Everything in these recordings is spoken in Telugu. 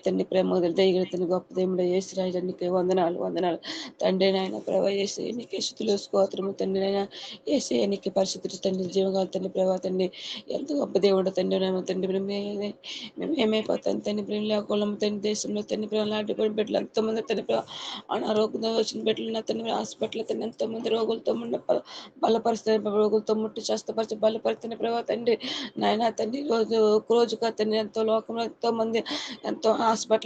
తండ్రి ప్రేమ దయగలుగుతున్న గొప్ప దేవుడు యేసురాజు నీకే వందనాలు వందనాలు తండ్రి నాయన ప్రభా యేసు నీకే స్తుతులు స్తోత్రము తండ్రి నాయన యేసు నీకే పరిశుద్ధుడు తండ్రి జీవగాలు తండ్రి ప్రభా తండ్రి ఎంత గొప్ప దేవుడు తండ్రి నాయన తండ్రి మేము ఏమైపోతాం తండ్రి ప్రేమ లేకుండా తండ్రి దేశంలో తండ్రి ప్రేమ లాంటి బిడ్డలు ఎంతోమంది తండ్రి ప్రభా అనారోగ్యంగా వచ్చిన బిడ్డలు ఉన్న తండ్రి హాస్పిటల్ తండ్రి ఎంతోమంది రోగులతో ఉన్న బలపరుస్తున్న రోగులతో ముట్టి స్వస్థపరిచి బలపరుస్తున్న ప్రభా తండ్రి నాయన తండ్రి రోజుగా తండ్రి ఎంతో లోకంలో ఎంతో మంది ఎంతో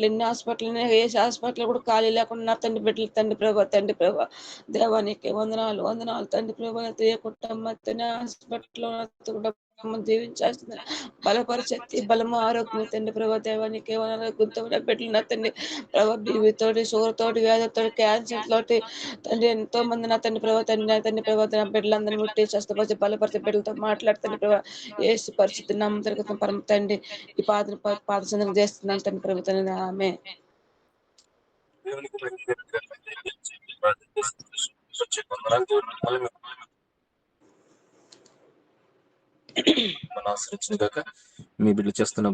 ఎన్ని హాస్పిటల్ ఏ హాస్పిటల్ కూడా ఖాళీ లేకుండా తండ్రి బిడ్డలు తండ్రి ప్రభా దేవానికి వందనాలు వందనాలు తండ్రి ప్రభా ఏ కుటుంబ హాస్పిటల్లో కూడా దీవించాల్సిన బలపరిచే బలము ఆరోగ్యం తండ్రి ప్రభా దేవానికి గుంతో బిడ్డలు తండ్రి ప్రభా బీబీతోటి షుగర్తోటి వ్యాధితోటి క్యాన్సర్ తోటి తండ్రి ఎంతో మంది నా తండ్రి ప్రభా తండ్రి ప్రభా బిడ్డలందరినీ ముట్టి స్వస్థపరిచి బలపరిచే బిడ్డలతో మాట్లాడుతండి ప్రభా ఏసు పరిస్థితి నమ్మకం పరమ తండ్రి ఈ పాద సందర్భం చేస్తున్నాను తండ్రి ప్రభుత్వం ఆమె ఆశ్రయించుగాక మీ బిడ్డలు చేస్తున్న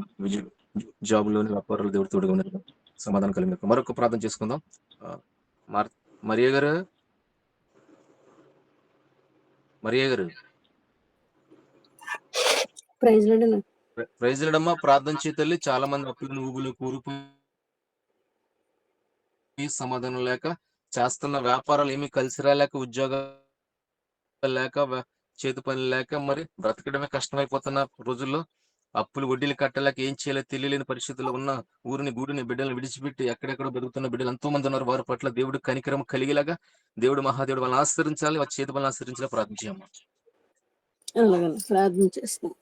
జాబులోని వ్యాపారాలు దేవుడు తోడుగా ఉన్నారు సమాధానం కలిగి మరొక ప్రార్థన చేసుకుందాం. మరియ గారు ప్రైజ్ లడమ్మా ప్రార్థన చేతల్లి చాలా మంది అప్పులు ఊగులు కూరుకుని సమాధానం లేక చేస్తున్న వ్యాపారాలు ఏమి కలిసి రాలేక ఉద్యోగాలు లేక చేతి పని లేక మరి బ్రతకడమే కష్టమైపోతున్న రోజుల్లో అప్పులు వడ్డీలు కట్టలేక ఏం చేయాలో తెలియలేని పరిస్థితుల్లో ఉన్న ఊరిని గూడిని బిడ్డలను విడిచిపెట్టి ఎక్కడెక్కడ బతుకుతున్న బిడ్డలు ఎంతో మంది ఉన్నారు. వారి పట్ల దేవుడు కనికరం కలిగేలాగా దేవుడు మహాదేవుడు వాళ్ళని ఆశ్రయించాలి, వారి చేతి పనులు ఆశ్రయించాలి ప్రార్థించాము. ప్రార్థన చేస్తాం.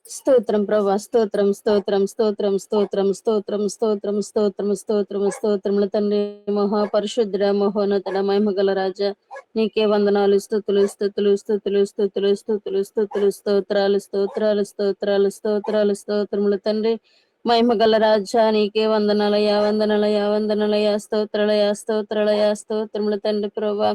స్తోత్రం ప్రభా స్తోత్రం స్తోత్రం స్తోత్రం స్తోత్రం స్తోత్రం స్తోత్రం స్తోత్రం స్తోత్రం స్తోత్రముల తండ్రి మహాపరిశుద్ధుడ మహోన్నతుడ మహిమగల రాజా నీకే వందనాలు స్తుతులు స్తుతులు స్తుతులు స్తుతులు స్తుతులు స్తుతులు స్తోత్రాలు స్తోత్రాలు స్తోత్రాలు స్తోత్రాలు స్తోత్రముల తండ్రి మహిమగల రాజా నీకే వందనాలయ వందనాలయ వందనాలయ స్తోత్రాలయ స్తోత్రాలయ స్తోత్రముల తండ్రి ప్రభా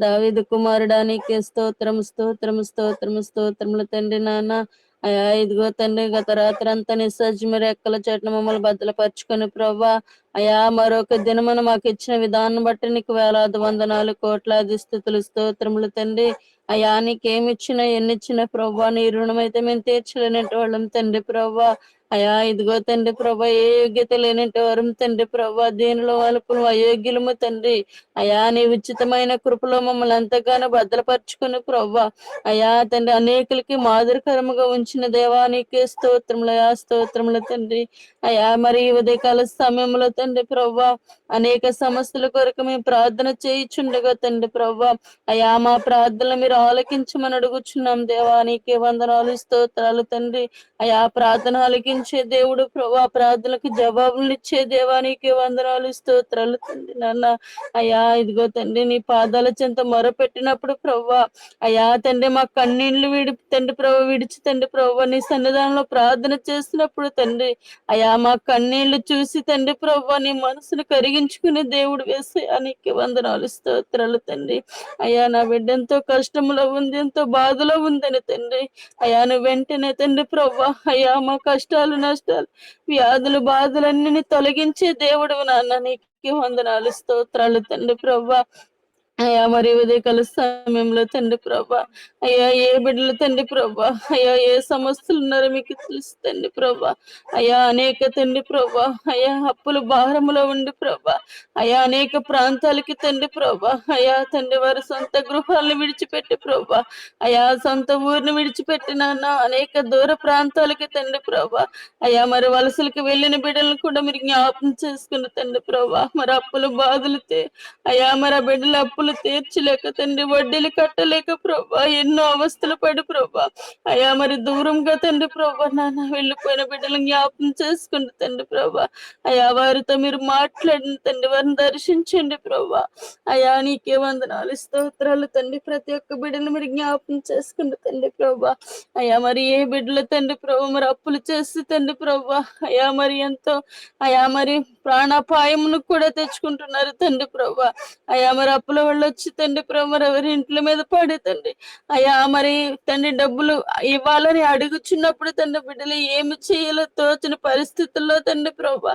దావీదు కుమారుడా నీకే స్తోత్రం స్తోత్రం స్తోత్రం స్తోత్రముల తండ్రి నాన్న అయా ఇదిగో తండ్రి గత రాత్రి అంతా నిస్సజ్జమ రెక్కల చెట్ల మమ్మల్ని బద్దలపరుచుకొని ప్రభా అయా మరొక దినమున మాకు ఇచ్చిన విధానం బట్టి నీకు వేలాది వందనాలు కోట్లాది స్తుతులు స్తోత్రములు తండ్రి అయా నీకేమిచ్చినా ఎన్నిచ్చినా ప్రభా నీ రుణమైతే మేము తీర్చలేనట్టు వాళ్ళం తండ్రి ప్రభా అయా ఇదిగో తండ్రి ప్రభా ఏ యోగ్యత లేనట్టు వరం తండ్రి ప్రభా దీనిలో వాళ్ళకు అయోగ్యులము తండ్రి అయా నీ ఉచితమైన కృపలో మమ్మల్ని ఎంతగానో భద్రపరుచుకుని ప్రభా అయా తండ్రి అనేకులకి మాదిరికరముగా ఉంచిన దేవానికి స్తోత్రములయా స్తోత్రముల తండ్రి అయా మరి ఉదయకాల సమయంలో తండ్రి ప్రభా అనేక సమస్యల కొరకు మేము ప్రార్థన చేయుచుండగా తండ్రి ప్రభా అయా మా ప్రార్థనలు మీరు ఆలకించమని అడుగుచున్నాం దేవానికి వందనాలు స్తోత్రాలు తండ్రి అయా ప్రార్థన ఆలకించే దేవుడు ప్రభా ప్రార్థనలకు జవాబులు ఇచ్చే దేవానికి వందనాలు స్తోత్రాలు తండ్రి నాన్న అయా ఇదిగో తండ్రి నీ పాదాల చెంత మొరపెట్టినప్పుడు ప్రభా అయా తండ్రి మా కన్నీళ్లు తండ్రి ప్రభు విడిచి తండ్రి ప్రభు నీ సన్నిధానంలో ప్రార్థన చేసినప్పుడు తండ్రి అయా మా కన్నీళ్లు చూసి తండ్రి ప్రభు నీ మనసును కరిగించుకునే దేవుడు వేసేయానికి వందనాలు స్తోత్రాలు తండ్రి అయా నా బిడ్డ ఎంతో కష్టంలో ఉంది ఎంతో బాధలో ఉందని తండ్రి అయా నువ్వు వెంటనే తండ్రి ప్రభు అయ్యా మా కష్టాలు నష్టాలు వ్యాధులు బాధలన్నీ తొలగించే దేవుడు నాన్న నీకు వందనాలు స్తోత్రాలు తండ్రి ప్రభా అయ్యా మరి ఉదయకాల సమయంలో తండ్రి ప్రభా అయ్యా ఏ బిడ్డలు తండ్రి ప్రభా అయ్యా ఏ సమస్యలు ఉన్నారో మీకు తెలుసు తండ్రి ప్రభా అయ్యా అనేక తండ్రి ప్రభా అయ్యా అప్పుల భారములో ఉండి ప్రభా అయ్యా అనేక ప్రాంతాలకి తండ్రి ప్రభా అయ్యా తండ్రి వారి సొంత గృహాలను విడిచిపెట్టి ప్రభా అయ్యా సొంత ఊరిని విడిచిపెట్టి నాన్న అనేక దూర ప్రాంతాలకి తండ్రి ప్రభా అయ్యా మరి వలసలకి వెళ్ళిన బిడ్డలను కూడా మీరు జ్ఞాపకం చేసుకున్న తండ్రి ప్రభా మరి అప్పుల బాధలు అయ్యా మరి ఆ బిడ్డల అప్పులు తీర్చలేక తండ్రి వడ్డీలు కట్టలేక ప్రభా ఎన్నో అవస్థలు పడి ప్రభా అయ్యా మరి దూరంగా తండ్రి ప్రభా నాన్న వెళ్ళిపోయిన బిడ్డలు జ్ఞాపకం చేసుకుంటు తండ్రి ప్రభా అయ్యా వారితో మీరు మాట్లాడిన తండ్రి వారిని దర్శించండి ప్రభా అయ్యా నీకే వందనాలు స్తోత్రాలు తండ్రి ప్రతి ఒక్క బిడ్డను మీరు జ్ఞాపకం చేసుకుంటు తండ్రి ప్రభా అయ్యా మరి ఏ బిడ్డలు తండ్రి ప్రభా మరి అప్పులు చేసి తండ్రి ప్రభా అయ్యా మరి ఎంతో అయ్యా మరి ప్రాణాపాయమును కూడా తెచ్చుకుంటున్నారు తండ్రి ప్రభా అయ్యా మరి అప్పుల వాళ్ళు వచ్చి తండ్రి ప్రభు మరి ఎవరి ఇంట్ల మీద పడి తండ్రి అయ్యా మరి తండ్రి డబ్బులు ఇవ్వాలని అడుగుచున్నప్పుడు తండ్రి బిడ్డలు ఏమి చేయాలో తోచిన పరిస్థితుల్లో తండ్రి ప్రభు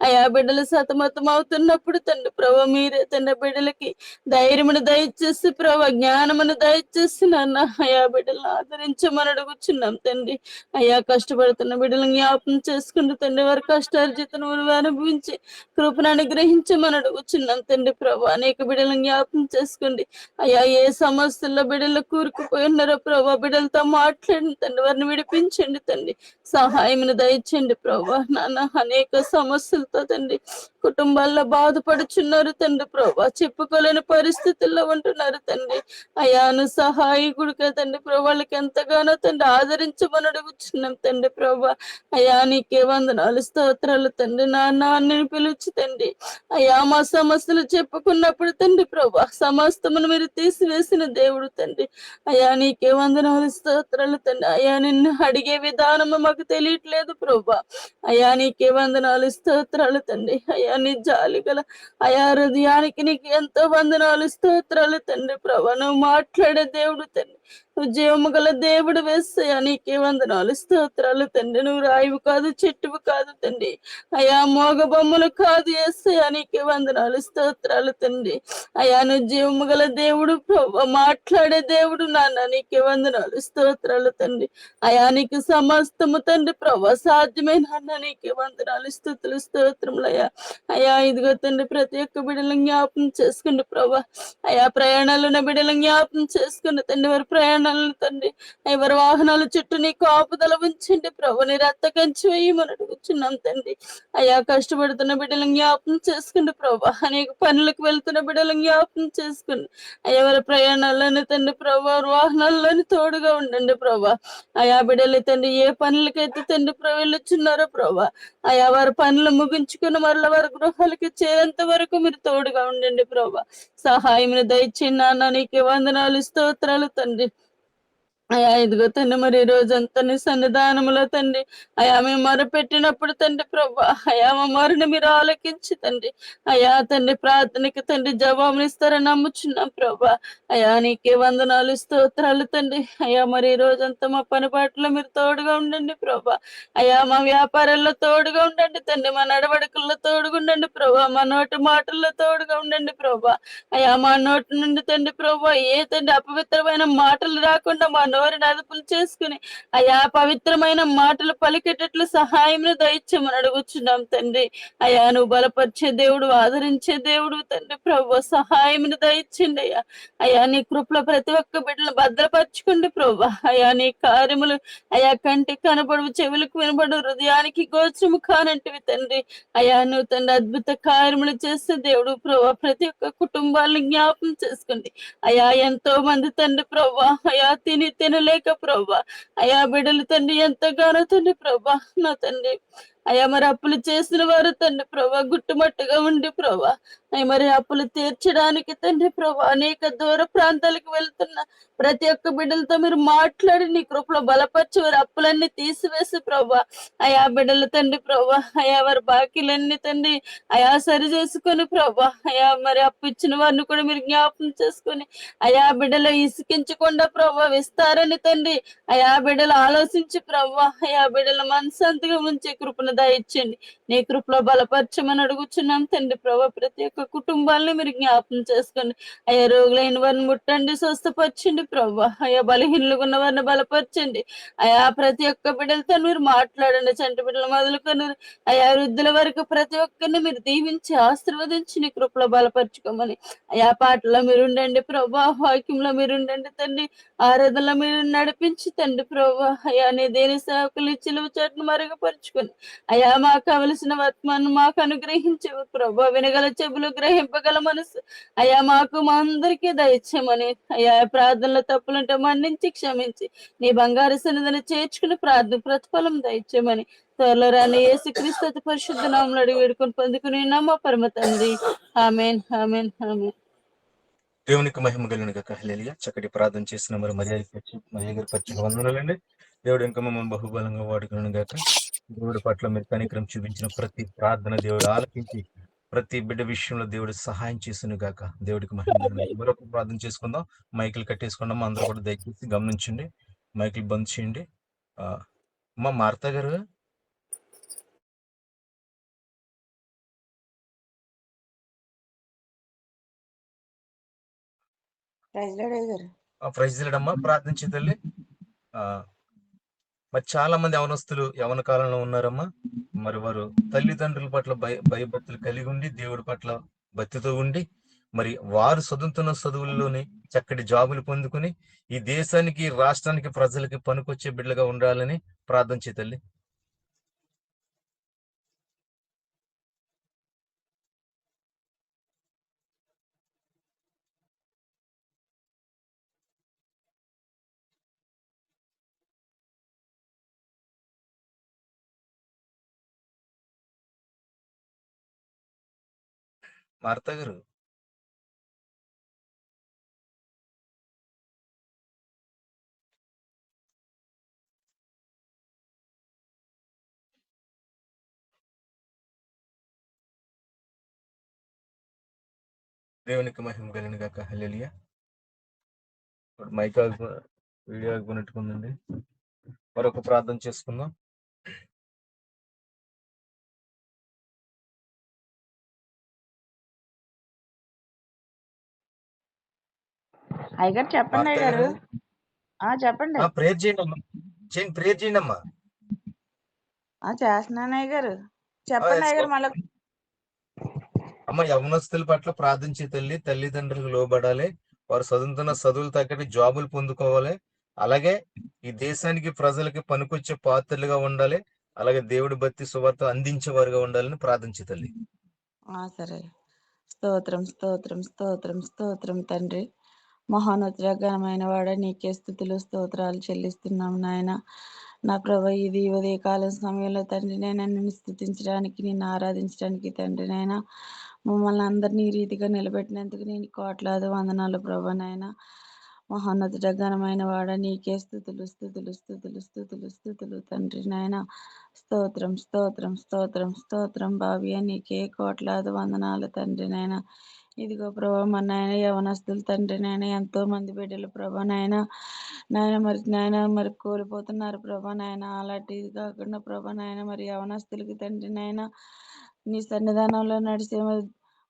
అయా బిడ్డలు సతమతం అవుతున్నప్పుడు తండ్రి ప్రభు మీరే తండ్రి బిడ్డలకి ధైర్యమును దయచేసి ప్రభు జ్ఞానమును దయచేసి నాన్న అయా బిడ్డలను ఆదరించమని అడుగుచున్నాం తండ్రి అయ్యా కష్టపడుతున్న బిడ్డలను జ్ఞాపకం చేసుకుంటూ తండ్రి వారి కష్టార్జితను అనుభవించి కృపను అనుగ్రహించమని అడుగుచున్నాం తండ్రి ప్రభు అనేక బిడ్డలను జ్ఞాపకం చేసుకోండి అయ్యా ఏ సమస్యల్లో బిడ్డలు కూరుకుపోయి ఉన్నారో ప్రభు బిడ్డలతో మాట్లాడండి తండ్రి వారిని విడిపించండి తండ్రి సహాయమును దయచండి ప్రభు నాన్న అనేక సమస్యలతో తండ్రి కుటుంబాల్లో బాధపడుచున్నారు తండ్రి ప్రభా చెప్పుకోలేని పరిస్థితుల్లో ఉంటున్నారు తండ్రి అయాను సహాయకుడిగా తండ్రి ప్రభు వాళ్ళకి ఎంతగానో తండ్రి ఆదరించమని అడుగుచున్నాం తండ్రి ప్రభా అయా నీకే వందనాలు స్తోత్రాలు తండ్రి నాన్నని పిలుచు తండ్రి అయా మా సమస్యలు చెప్పుకున్నప్పుడు తండ్రి ప్రభా సమస్తమును మీరు తీసివేసిన దేవుడు తండ్రి అయా నీకే వందనాలు స్తోత్రాలు తండ్రి అయా నిన్ను అడిగే విధానము మాకు తెలియట్లేదు ప్రభా అయా నీకే వందనాలు స్తోత్రాలు తండ్రి అయా నీ జాలి గల అయా హృదయానికి నీకు ఎంతో వందనాలు స్తోత్రాలు తండ్రి ప్రభా నువ్వు మాట్లాడే దేవుడు తండ్రి నువ్వు జీవము గల దేవుడు వేస్తాయా నీకే వందనాలు స్తోత్రాలు తండ్రి నువ్వు రాయివు కాదు చెట్టువు కాదు తండ్రి అయా మోగ బొమ్మలు కాదు వేస్తాయా నీకే వందనాలు స్తోత్రాలు తండ్రి అయా నువ్వు జీవము గల దేవుడు ప్రభా మాట్లాడే దేవుడు నాన్న నీకే వందనాలు స్తోత్రాలు తండ్రి అయా నీకు సమస్తము తండ్రి ప్రభా సాధ్యమే నాన్న నీకే వందనాలు స్తుతులు స్తోత్రములయ్యా అయా ఇదిగో తండ్రి ప్రతి ఒక్క బిడ్డలను జ్ఞాపకం చేసుకుండి ప్రభా అయా ప్రయాణాలను బిడ్డలను జ్ఞాపకం చేసుకుని తండ్రి వారి ప్రయాణాలను తండ్రి ఎవరి వాహనాల చుట్టూ నీ కాపుదల ఉంచండి ప్రభు నీ రక్త కంచి వేయమని అడుగుచున్నాం తండ్రి అయా కష్టపడుతున్న బిడ్డలను జ్ఞాపకం చేసుకుండి ప్రభా అనేక పనులకు వెళ్తున్న బిడ్డలను జ్ఞాపకం చేసుకుని అయ్యా వారి ప్రయాణాలను తండ్రి ప్రభు వారి వాహనాల్లోని తోడుగా ఉండండి ప్రభా అయా బిడ్డలు తండ్రి ఏ పనులకైతే తండ్రి వెళ్ళొచ్చున్నారో ప్రభా అయా వారి పనులు ముగించుకుని మరల వారి గృహాలకి చేరేంత వరకు మీరు తోడుగా ఉండండి ప్రభా సహాయం దయచేయండి నాన్న నీకే వందనాలు స్తోత్రాలు తండ్రి అయా ఇదిగో తండ్రి మరి ఈ రోజంతా నీ సన్నిధానములో తండ్రి అయా మేము మొరపెట్టినప్పుడు తండ్రి ప్రభా అయా మా మొరని మీరు ఆలకించి తండ్రి అయా తండ్రి ప్రార్థనకి తండ్రి జవాబులు ఇస్తారని నమ్ముచున్నాం ప్రభా అయా నీకే వందనాలు స్తోత్రాలు తండ్రి అయా మరి ఈ రోజంతా మా పనిపాట్లో మీరు తోడుగా ఉండండి ప్రభా అయా మా వ్యాపారాల్లో తోడుగా ఉండండి తండ్రి మా నడవడికల్లో తోడుగా ఉండండి ప్రభా మా నోటి మాటల్లో తోడుగా ఉండండి ప్రభా అయా మా నోటి నుండి తండ్రి ప్రభా ఏ తండ్రి అపవిత్రమైన మాటలు రాకుండా మా నోరుని అదుపులు చేసుకుని అయా పవిత్రమైన మాటలు పలికేటట్లు సహాయం దయచేయమని అడుగుచున్నాం తండ్రి అయా నువ్వు బలపరిచే దేవుడు ఆదరించే దేవుడు తండ్రి ప్రభు సహాయం దయచండి అయ్యా అయా నీ కృపలో ప్రతి ఒక్క బిడ్డలు భద్రపరచుకోండి ప్రభు అయా నీ కార్యములు అయా కంటికి కనబడు చెవులకు వినబడు హృదయానికి గోచరము కానంటివి తండ్రి అయా నువ్వు తండ్రి అద్భుత కార్యములు చేసే దేవుడు ప్రభు ప్రతి ఒక్క కుటుంబాలను జ్ఞాపకం చేసుకోండి అయా ఎంతో మంది తండ్రి ప్రభు అయా తినలేక ప్రభా అయా బిడ్డలు తండ్రి ఎంతగానో తండ్రి ప్రభా నా తండ్రి అయా మరి అప్పులు చేసిన వారు తండ్రి ప్రభా గుట్టుమట్టుగా ఉండి ప్రభా అయ్యా మరి అప్పులు తీర్చడానికి తండ్రి ప్రభా అనేక దూర ప్రాంతాలకు వెళ్తున్న ప్రతి ఒక్క బిడ్డలతో మీరు మాట్లాడి నీ కృపలో బలపరిచి వారి అప్పులన్నీ తీసివేసి ప్రభా అయా బిడ్డలు తండ్రి ప్రభా అయా వారి బాకీలన్నీ తండ్రి అయా సరి చేసుకొని ప్రభా అయా మరి అప్పు ఇచ్చిన వారిని కూడా మీరు జ్ఞాపకం చేసుకొని అయా బిడ్డలు ఇసుకించకుండా ప్రభా విస్తారని తండ్రి అయా బిడ్డలు ఆలోచించి ప్రభా అయా బిడ్డల మనసంతగా ఉంచే కృపను దయచేయండి నీ కృపలో బలపరచమని అడుగుచున్నాం తండ్రి ప్రభా ప్రతి ఒక్క కుటుంబాలను మీరు జ్ఞాపకం చేసుకోండి అయ్యా రోగులైన వారిని ముట్టండి స్వస్థపరచండి ప్రభా అయ్యా బలహీనలుగా ఉన్న వారిని బలపరచండి అయా ప్రతి ఒక్క బిడ్డలతో మీరు మాట్లాడండి చంటి బిడ్డలు మొదలుకొని అయా వృద్ధుల వరకు ప్రతి ఒక్కరిని మీరు దీవించి ఆశీర్వదించి నీ కృపలో బలపరచుకోమని అయా పాటలో మీరు ఉండండి ప్రభా వాక్యంలో మీరు ఉండండి తండ్రి ఆరాధనలో మీరు నడిపించి తండ్రి ప్రభా అయా నీ దేని సేవకులు చిలువ చాటును మరుగుపరుచుకొని అయా మాకు కావలసిన వర్తమానం మాకు అనుగ్రహించే ప్రభా వినగల చెవులు గ్రహింపగల మనసు అయా మాకు మా అందరికీ దయచేయమని అయా ప్రార్థనలో తప్పులుంటే మన్నించి క్షమించి నీ బంగారు సన్నిధిని చేర్చుకుని ప్రార్థన ప్రతిఫలం దయచేయమని త్వరలో రాని యేసుక్రీస్తు అతి పరిశుద్ధ నామములో అడిగి వేడుకొని పొందుకుని మా పరమ తండ్రి ఆమేన్ ఆమేన్ ఆమేన్. దేవునికి మహిమ కలిగిన హల్లెలూయా. చక్కటి ప్రార్థన చేసిన మరి మర్యాద పచ్చి వందనాలండి. దేవుడు ఇంకా మమ్మల్ని బహుబలంగా వాడుకున్నాను గాక. దేవుడి పట్ల మీరు కనికరం చూపించిన ప్రతి ప్రార్థన దేవుడు ఆలకించి ప్రతి బిడ్డ విషయంలో దేవుడు సహాయం చేసును గాక. దేవుడికి మహిమ కలుగును గాక. మరొక ప్రార్థన చేసుకుందాం. మైకులు కట్టేసుకున్నాము. అందరూ కూడా దయచేసి గమనించండి. మైకులు బంద్ చేయండి. ఆ, అమ్మా మార్తా గారు, ప్రైజ్ లార్డ్ అయ్య గారు. ప్రైజ్ అమ్మా, ప్రార్థించే తల్లి. ఆ, మరి చాలా మంది యవనస్తులు యవన కాలంలో ఉన్నారమ్మా. మరి వారు తల్లిదండ్రుల పట్ల భయభక్తులు కలిగి ఉండి, దేవుడి పట్ల భక్తితో ఉండి, మరి వారు చదువుతున్న చదువుల్లోని చక్కటి జాబులు పొందుకుని ఈ దేశానికి, రాష్ట్రానికి, ప్రజలకి పనికొచ్చే బిడ్డలుగా ఉండాలని ప్రార్థన చేయ తల్లి. మార్తా గారు, దేవునికి మహిమ కలిగిన గాక. హల్లెలూయా. ఇప్పుడు మైక్ వీడియో ఆగిపోయినట్టుకుందండి. మరొక ప్రార్థన చేసుకుందాం. అయ్యగారు చెప్పండి మార్తా అయ్యగారు. గారు, చెప్పండి. ప్రేయర్ చేయండి అమ్మా. ప్రేయర్ చేయండి అమ్మా. చేస్తున్నాను అయ్యగారు. చెప్పండి అయ్యగారు మళ్ళీ. అమ్మ, యవనస్తుల పట్ల ప్రార్థించే తల్లి. తల్లిదండ్రులకు లోబడాలి. వారు చదువుతున్న చదువులు తగ్గట్టు జాబులు పొందుకోవాలి. అలాగే ఈ దేశానికి, ప్రజలకి పనికొచ్చే పాత్రలుగా ఉండాలి. అలాగే దేవుడి భక్తి సువార్త అందించే వారుగా ఉండాలని ప్రార్థించే తల్లి. సరే. స్తోత్రం స్తోత్రం స్తోత్రం స్తోత్రం తండ్రి. మహోన్నతుడ ఘనమైన వాడ, నీకే స్థుతులు స్తోత్రాలు చెల్లిస్తున్నాం నాయన. నా ప్రభు, ఇది ఉదయ కాలం సమయంలో తండ్రి నేను నిన్ను స్థుతించడానికి, నిన్ను ఆరాధించడానికి తండ్రి నాయన మమ్మల్ని అందరినీ ఈ రీతిగా నిలబెట్టినందుకు నేను కోట్లాది వందనాలు ప్రభు నాయన. మహోన్నతుడ ఘనమైన వాడ, నీకే స్థుతులు స్థుతులు స్థుతులు స్థుతులు స్థుతులు తండ్రి నాయన. స్తోత్రం స్తోత్రం స్తోత్రం స్తోత్రం భావ్య, నీకే కోట్లాది వందనాలు తండ్రి నాయన. ఇదిగో ప్రభా, మా నాయన యవనస్తులు తండ్రి నాయన, ఎంతో మంది బిడ్డలు ప్రభా నాయన మరి కోల్పోతున్నారు ప్రభా నాయన. అలాంటిది కాకుండా ప్రభా నాయన, మరి యవనస్తులకి తండ్రి నాయన నీ సన్నిధానంలో నడిచే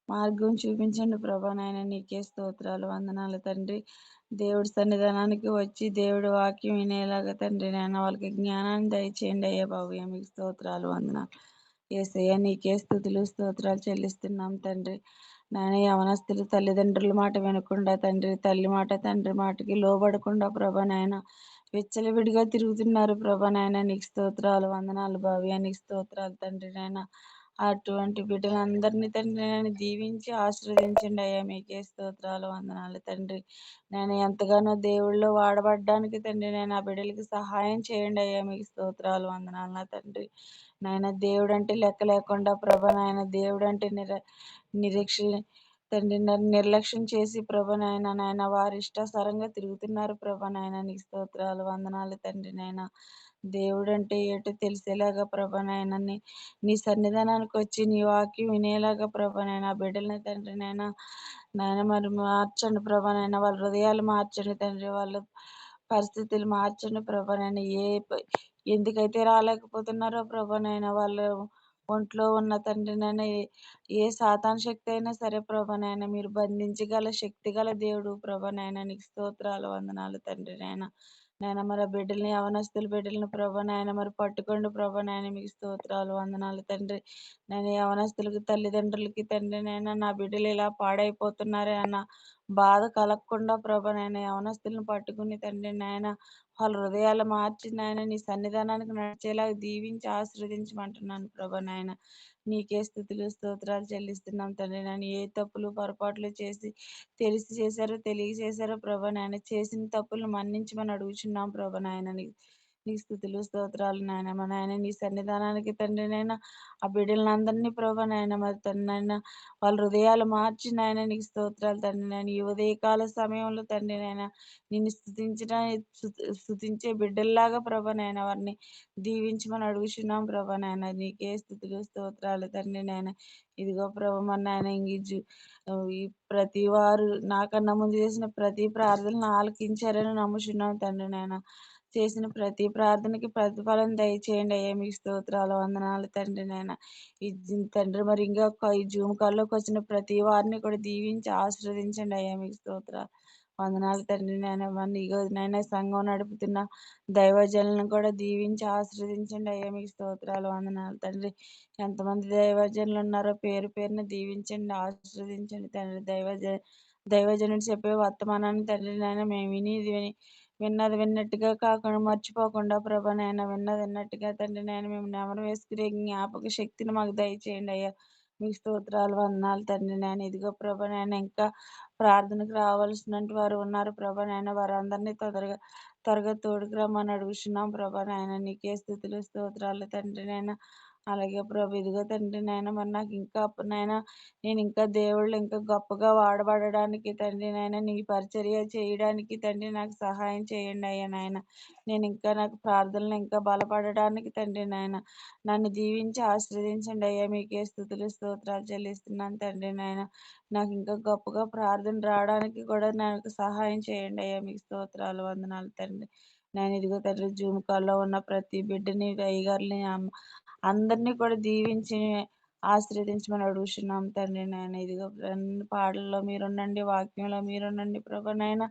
మార్గం చూపించండి ప్రభా నాయన. నీకే స్తోత్రాలు వందనాలు తండ్రి. దేవుడి సన్నిధానానికి వచ్చి దేవుడి వాక్యం వినేలాగా తండ్రి నాయన వాళ్ళకి జ్ఞానాన్ని దయచేయండి అయ్యా బాబు. మీకు స్తోత్రాలు వందనాలు యేసయ్య. నీకే స్థుతులు స్తోత్రాలు చెల్లిస్తున్నాం తండ్రి నాయన. యవనస్తులు తల్లిదండ్రుల మాట వినకుండా తండ్రి, తల్లి మాట తండ్రి మాటకి లోబడకుండా ప్రభా నాయన విచ్చలవిడిగా తిరుగుతున్నారు ప్రభా నాయన. నీకు స్తోత్రాలు వందనాలు భావ్య, నీకు స్తోత్రాలు తండ్రి నాయన. అటువంటి బిడ్డలందరినీ తండ్రి నేను దీవించి ఆశీర్వదించండి అయ్యా. మీకే స్తోత్రాలు వందనాలు తండ్రి. నేను ఎంతగానో దేవుళ్ళో వాడబడ్డానికి తండ్రి నేను ఆ బిడ్డలకి సహాయం చేయండి అయ్యా. మీకు స్తోత్రాలు వందనాలు నా తండ్రి నాయన. దేవుడు అంటే లెక్క లేకుండా ప్రభ నాయన, దేవుడు అంటే నిరీక్ష తండ్రి నన్ను నిర్లక్ష్యం చేసి ప్రభ నాయన వారి ఇష్టాసారంగా తిరుగుతున్నారు ప్రభ నాయన. నీకు స్తోత్రాలు వందనాలు తండ్రి నాయన. దేవుడు అంటే ఏటో తెలిసేలాగా ప్రభ నాయన నీ సన్నిధానానికి వచ్చి నీ వాక్యం వినేలాగా ప్రభ నాయన బిడ్డలని తండ్రి నాయన మరి మార్చండి ప్రభ నాయన. వాళ్ళ హృదయాలు మార్చండి తండ్రి, వాళ్ళ పరిస్థితులు మార్చండి ప్రభ నాయన. ఎందుకైతే రాలేకపోతున్నారో ప్రభ నాయన, వాళ్ళ ఒంట్లో ఉన్న తండ్రి నాయన ఏ సాతాను శక్తి అయినా సరే ప్రభ నాయన మీరు బంధించగల శక్తి గల దేవుడు ప్రభ నాయన. నీకు స్తోత్రాలు వందనాలు తండ్రి నాయన. నాయన మరి ఆ బిడ్డల్ని, యవనస్తుల బిడ్డలను ప్రభ నాయన మరి పట్టుకోండి ప్రభ నాయన. మీకు స్తోత్రాలు వందనాలు తండ్రి. నేను యవనస్తులకి, తల్లిదండ్రులకి తండ్రి నాయన నా బిడ్డలు ఇలా పాడైపోతున్నారే అన్న బాధ కలగకుండా ప్రభ నాయన యవనస్తులను పట్టుకుని తండ్రి నాయన వాళ్ళ హృదయాలు మార్చి నాయన నీ సన్నిధానానికి నడిచేలా దీవించి ఆశీర్వదించమంటున్నాను ప్రభ నాయన. నీకే స్థుతులు స్తోత్రాలు చెల్లిస్తున్నాం తండ్రి. నేను ఏ తప్పులు పొరపాట్లు చేసి తెలిసి చేశారో తెలియ చేశారో ప్రభ నాయన, చేసిన తప్పులు మన్నించమని అడుగుచున్నాం ప్రభ నాయన. నీ స్థుతులు స్తోత్రాలు నాయన. మా నాయన నీ సన్నిధానానికి తండ్రి నాయన ఆ బిడ్డలందరినీ ప్రభా నాయన మరి తండ్రి నాయన వాళ్ళ హృదయాలు మార్చి నాయన నీకు స్తోత్రాలు తండ్రి నాయన. ఈ ఉదయకాల సమయంలో తండ్రి నాయన నిన్ను స్తుతించే బిడ్డల్లాగా ప్రభా నాయన వారిని దీవించమని అడుగుచున్నాం ప్రభా నాయన. నీకే స్థుతులు స్తోత్రాలు తండ్రి నాయన. ఇదిగో ప్రభా మన నాయన ఈ ప్రతి వారు నాకన్నా ముందు చేసిన ప్రతి ప్రార్థనను ఆలకించారని నమ్ముచున్నాం తండ్రి నాయన. చేసిన ప్రతి ప్రార్థనకి ప్రతిఫలం దయచేయండి అయ్యా. మీకు స్తోత్రాలు వందనాలు తండ్రి నాయన. తండ్రి మరి ఇంకా ఈ జూమ్ కాల్లోకి వచ్చిన ప్రతి వారిని కూడా దీవించి ఆశీర్వదించండి అయ్యా. మీకు స్తోత్రాలు వందనాలు తండ్రి నాయన. మన ఇగో నాయన సంఘం నడుపుతున్న దైవజనులను కూడా దీవించి ఆశీర్వదించండి అయ్యా. మీకు స్తోత్రాలు వందనాలు తండ్రి. ఎంతమంది దైవజనులు ఉన్నారో పేరు పేరున దీవించండి ఆశీర్వదించండి తండ్రి. దైవజనుడు చెప్పే వర్తమానాన్ని తండ్రి నాయన మేము విన్నది విన్నట్టుగా కాకుండా మర్చిపోకుండా ప్రభా నాయన విన్నది విన్నట్టుగా తండ్రి నాయన మేము నెమరు వేసుకునే జ్ఞాపక శక్తిని మాకు దయచేయండి అయ్యా. మీకు స్తోత్రాలు వందనాలు తండ్రి నాయన. ఇదిగో ప్రభా నాయన ఇంకా ప్రార్థనకు రావాల్సిన వారు ఉన్నారు ప్రభా నాయన. వారందరినీ త్వరగా తోడుకు రమ్మని అడుగుతున్నాం ప్రభా నాయన. నీకే స్థుతులు స్తోత్రాలు తండ్రి నాయన. అలాగే ప్రభు ఇదిగో తండ్రి నాయన మరి నాకు ఇంకా నాయన నేను ఇంకా దేవుళ్ళు ఇంకా గొప్పగా వాడబడడానికి తండ్రి నాయన నీ పరిచర్య చేయడానికి తండ్రి నాకు సహాయం చేయండి అయ్యా నాయన. నేను ఇంకా నాకు ప్రార్థనలు ఇంకా బలపడడానికి తండ్రి నాయన నన్ను దీవించి ఆశీర్వదించండి అయ్యా. మీకే స్థుతులు స్తోత్రాలు చెల్లిస్తున్నాను తండ్రి నాయన. నాకు ఇంకా గొప్పగా ప్రార్థన రావడానికి కూడా నాకు సహాయం చేయండి అయ్యా. మీకు స్తోత్రాలు వందనాలు తండ్రి. నేను ఇదిగో తండ్రి జూమ్ కాల్లో ఉన్న ప్రతి బిడ్డని అయ్యగారిని అందరినీ కూడా దీవించి ఆశీర్వదించమని అడుగుతున్నాం తండ్రి నాయన. ఇదిగో పాటల్లో మీరుండండి, వాక్యంలో మీరుండండి ప్రభా నాయన.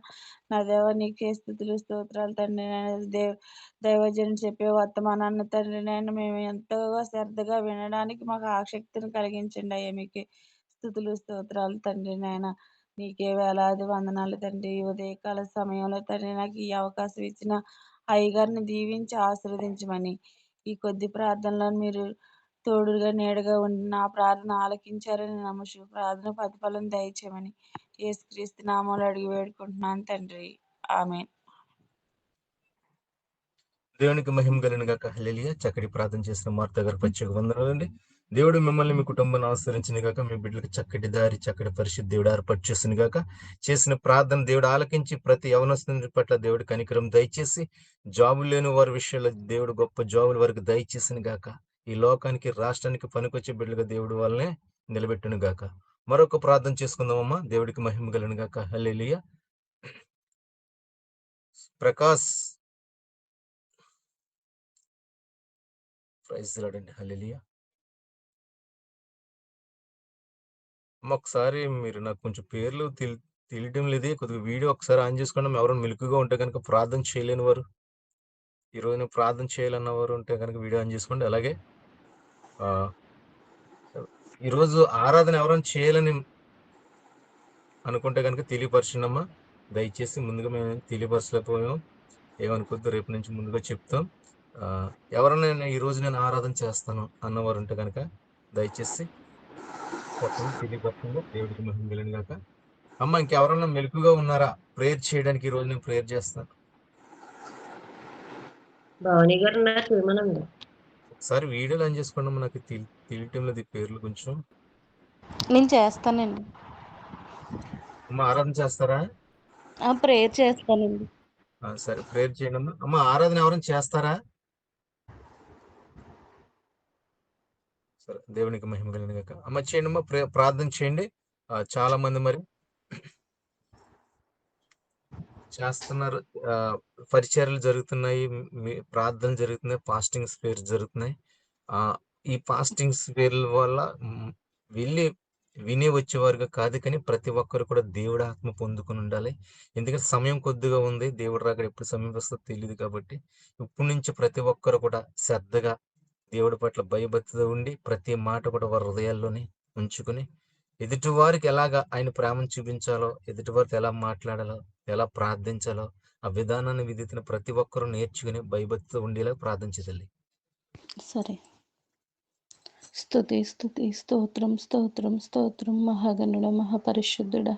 నా దేవ నీకే స్థుతులు స్తోత్రాలు తండ్రి నాయన. దైవజనుడు చెప్పే వర్తమానాన్ని తండ్రి నాయన మేము ఎంతో శ్రద్ధగా వినడానికి మాకు ఆసక్తిని కలిగించండి అయ్యా. మీకే స్థుతులు స్తోత్రాలు తండ్రి నాయన. నీకే వేలాది వందనాలు తండ్రి. ఈ ఉదయకాల సమయంలో తండ్రి నాకు ఈ అవకాశం ఇచ్చిన అయ్యగారిని దీవించి ఆశీర్వదించమని ఈ కొద్ది ప్రార్థనలో మీరు తోడుగా నీడగా ఉండి నా ప్రార్థన ఆలకించారని నమ్ముచు ప్రార్థన ప్రతిఫలం దయచేయమని యేసుక్రీస్తు నామములో అడిగి వేడుకుంటున్నాను తండ్రి. ఆమేన్. దేవునికి మహిమ కలిగిన గాక హల్లెలూయా. చక్కటి ప్రార్థన చేసిన మార్త గారు ప్రత్యేక వందనాలండి. దేవుడు మిమ్మల్ని మీ కుటుంబాన్ని ఆశ్రయించిన గాక, మీ బిడ్డలకు చక్కటి దారి చక్కటి పరిశుద్ధి దేవుడు ఏర్పాటు చేసిన గాక. చేసిన ప్రార్థన దేవుడు ఆలకించి ప్రతి యవనస్తుని పట్ల దేవుడు కనికరం దయచేసి, జాబులు లేని వారి విషయంలో దేవుడు గొప్ప జాబులు వారికి దయచేసిన గాక. ఈ లోకానికి రాష్ట్రానికి పనికొచ్చే బిడ్డలుగా దేవుడు వాళ్ళని నిలబెట్టును గాక. మరొక ప్రార్థన చేసుకుందామమ్మా. దేవుడికి మహిమ కలిగిన గాక హల్లెలూయా. ప్రకాష్ ప్రైజ్ లాడండి హల్లెలూయా. ఒకసారి మీరు నాకు కొంచెం పేర్లు తెలియటం లేదే. కొద్దిగా వీడియో ఒకసారి ఆన్ చేసుకోండి. ఎవరైనా మెలకుగా ఉంటే కనుక ప్రార్థన చేయలేని వారు, ఈ రోజున ప్రార్థన చేయాలన్న వారు ఉంటే కనుక వీడియో ఆన్ చేసుకోండి. అలాగే ఈరోజు ఆరాధన ఎవరైనా చేయాలని అనుకుంటే కనుక తెలియపరచండమ్మా. దయచేసి ముందుగా మేము తెలియపరచలేకపోయాం, ఏమనుకోద్దు, రేపు నుంచి ముందుగా చెప్తాం. ఎవరైనా ఈ రోజు నేను ఆరాధన చేస్తాను అన్నవారు ఉంటే కనుక దయచేసి చెప్పండి, తెలియపరచండి. దేవుడికి మహిమ కలిగిన గాక. అమ్మ ఇంకెవరన్నా మెలకుగా ఉన్నారా ప్రేయర్ చేయడానికి? ఈ రోజు నేను ప్రేయర్ చేస్తాను. భవానీ గారు ఉన్నారు, చేయమనండి. ఒకసారి వీడియోలు ఆన్ చేసుకోండి. నాకు తెలియటం లేదు ఈ పేర్లు కొంచెం. నేను చేస్తానండి. అమ్మ ఆరాధన చేస్తారా? ప్రేయర్ చేస్తానండి. సరే ప్రేయర్ చేయండి అమ్మా. అమ్మ ఆరాధన ఎవరైనా చేస్తారా? సరే దేవునికి మహిమ కలిగిన గాక. అమ్మ చేయండి అమ్మా, ప్రార్థన చేయండి. చాలా మంది మరి చేస్తున్నారు, పరిచర్యలు జరుగుతున్నాయి, ప్రార్థనలు జరుగుతున్నాయి, ఫాస్టింగ్స్ పేరు జరుగుతున్నాయి. ఈ ఫాస్టింగ్స్ పేర్ల వల్ల వెళ్ళి వినే వచ్చేవారుగా కాదు, కానీ ప్రతి ఒక్కరు కూడా దేవుడు ఆత్మ పొందుకుని ఉండాలి. ఎందుకంటే సమయం కొద్దిగా ఉంది, దేవుడు రాకడ ఎప్పుడు సమయం వస్తుందో తెలియదు. కాబట్టి ఇప్పటి నుంచి ప్రతి ఒక్కరు కూడా శ్రద్ధగా దేవుడి పట్ల భయభక్తితో ఉండి ప్రతి మాట కూడా వారి హృదయాల్లోనే ఉంచుకుని ఎదుటి వారికి ఎలాగా ఆయన ప్రేమను చూపించాలో, ఎదుటి వారితో ఎలా మాట్లాడాలో, ఎలా ప్రార్థించాలో ఆ విధానాన్ని విధితున్న ప్రతి ఒక్కరూ నేర్చుకుని భయభక్తితో ఉండేలా ప్రార్థించదండి. సరే. స్తుతి స్తుతి స్తోత్రం స్తోత్రం స్తోత్రం మహాగణుడ మహాపరిశుద్ధుడ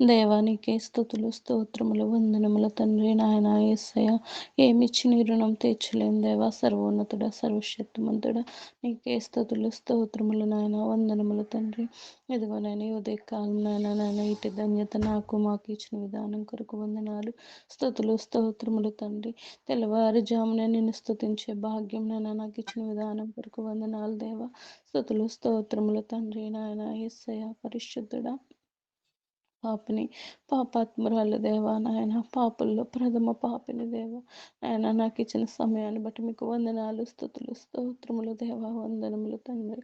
దేవానికే స్తుతులు స్తోత్రములు వందనముల తండ్రి నాయన యేసయ్య ఏమిచ్చి నీ రుణం తీర్చలేం దేవా సర్వోన్నతుడ సర్వశక్తిమంతుడ నీకే స్తుతులు స్తోత్రములు నాయన వందనముల తండ్రి ఇదిగో నేను ఉదయకాలం నాయన ఇటు ధన్యత నాకు మాకు ఇచ్చిన విధానం కొరకు వందనాలు స్తుతులు స్తోత్రములు తండ్రి తెల్లవారుజామున నిన్ను స్తుతించే భాగ్యం నాకు ఇచ్చిన విధానం కొరకు వందనాలు దేవా స్తుతులు స్తోత్రములు తండ్రి నాయన యేసయ్య పరిశుద్ధుడా పాపిని పాపాత్మురాలు దేవా నాయన పాపుల్లో ప్రథమ పాపిని దేవా ఆయన నాకు ఇచ్చిన సమయాన్ని బట్టి మీకు వందనాలు స్తుతులు స్తోత్రములు దేవా వందనములు తండ్రి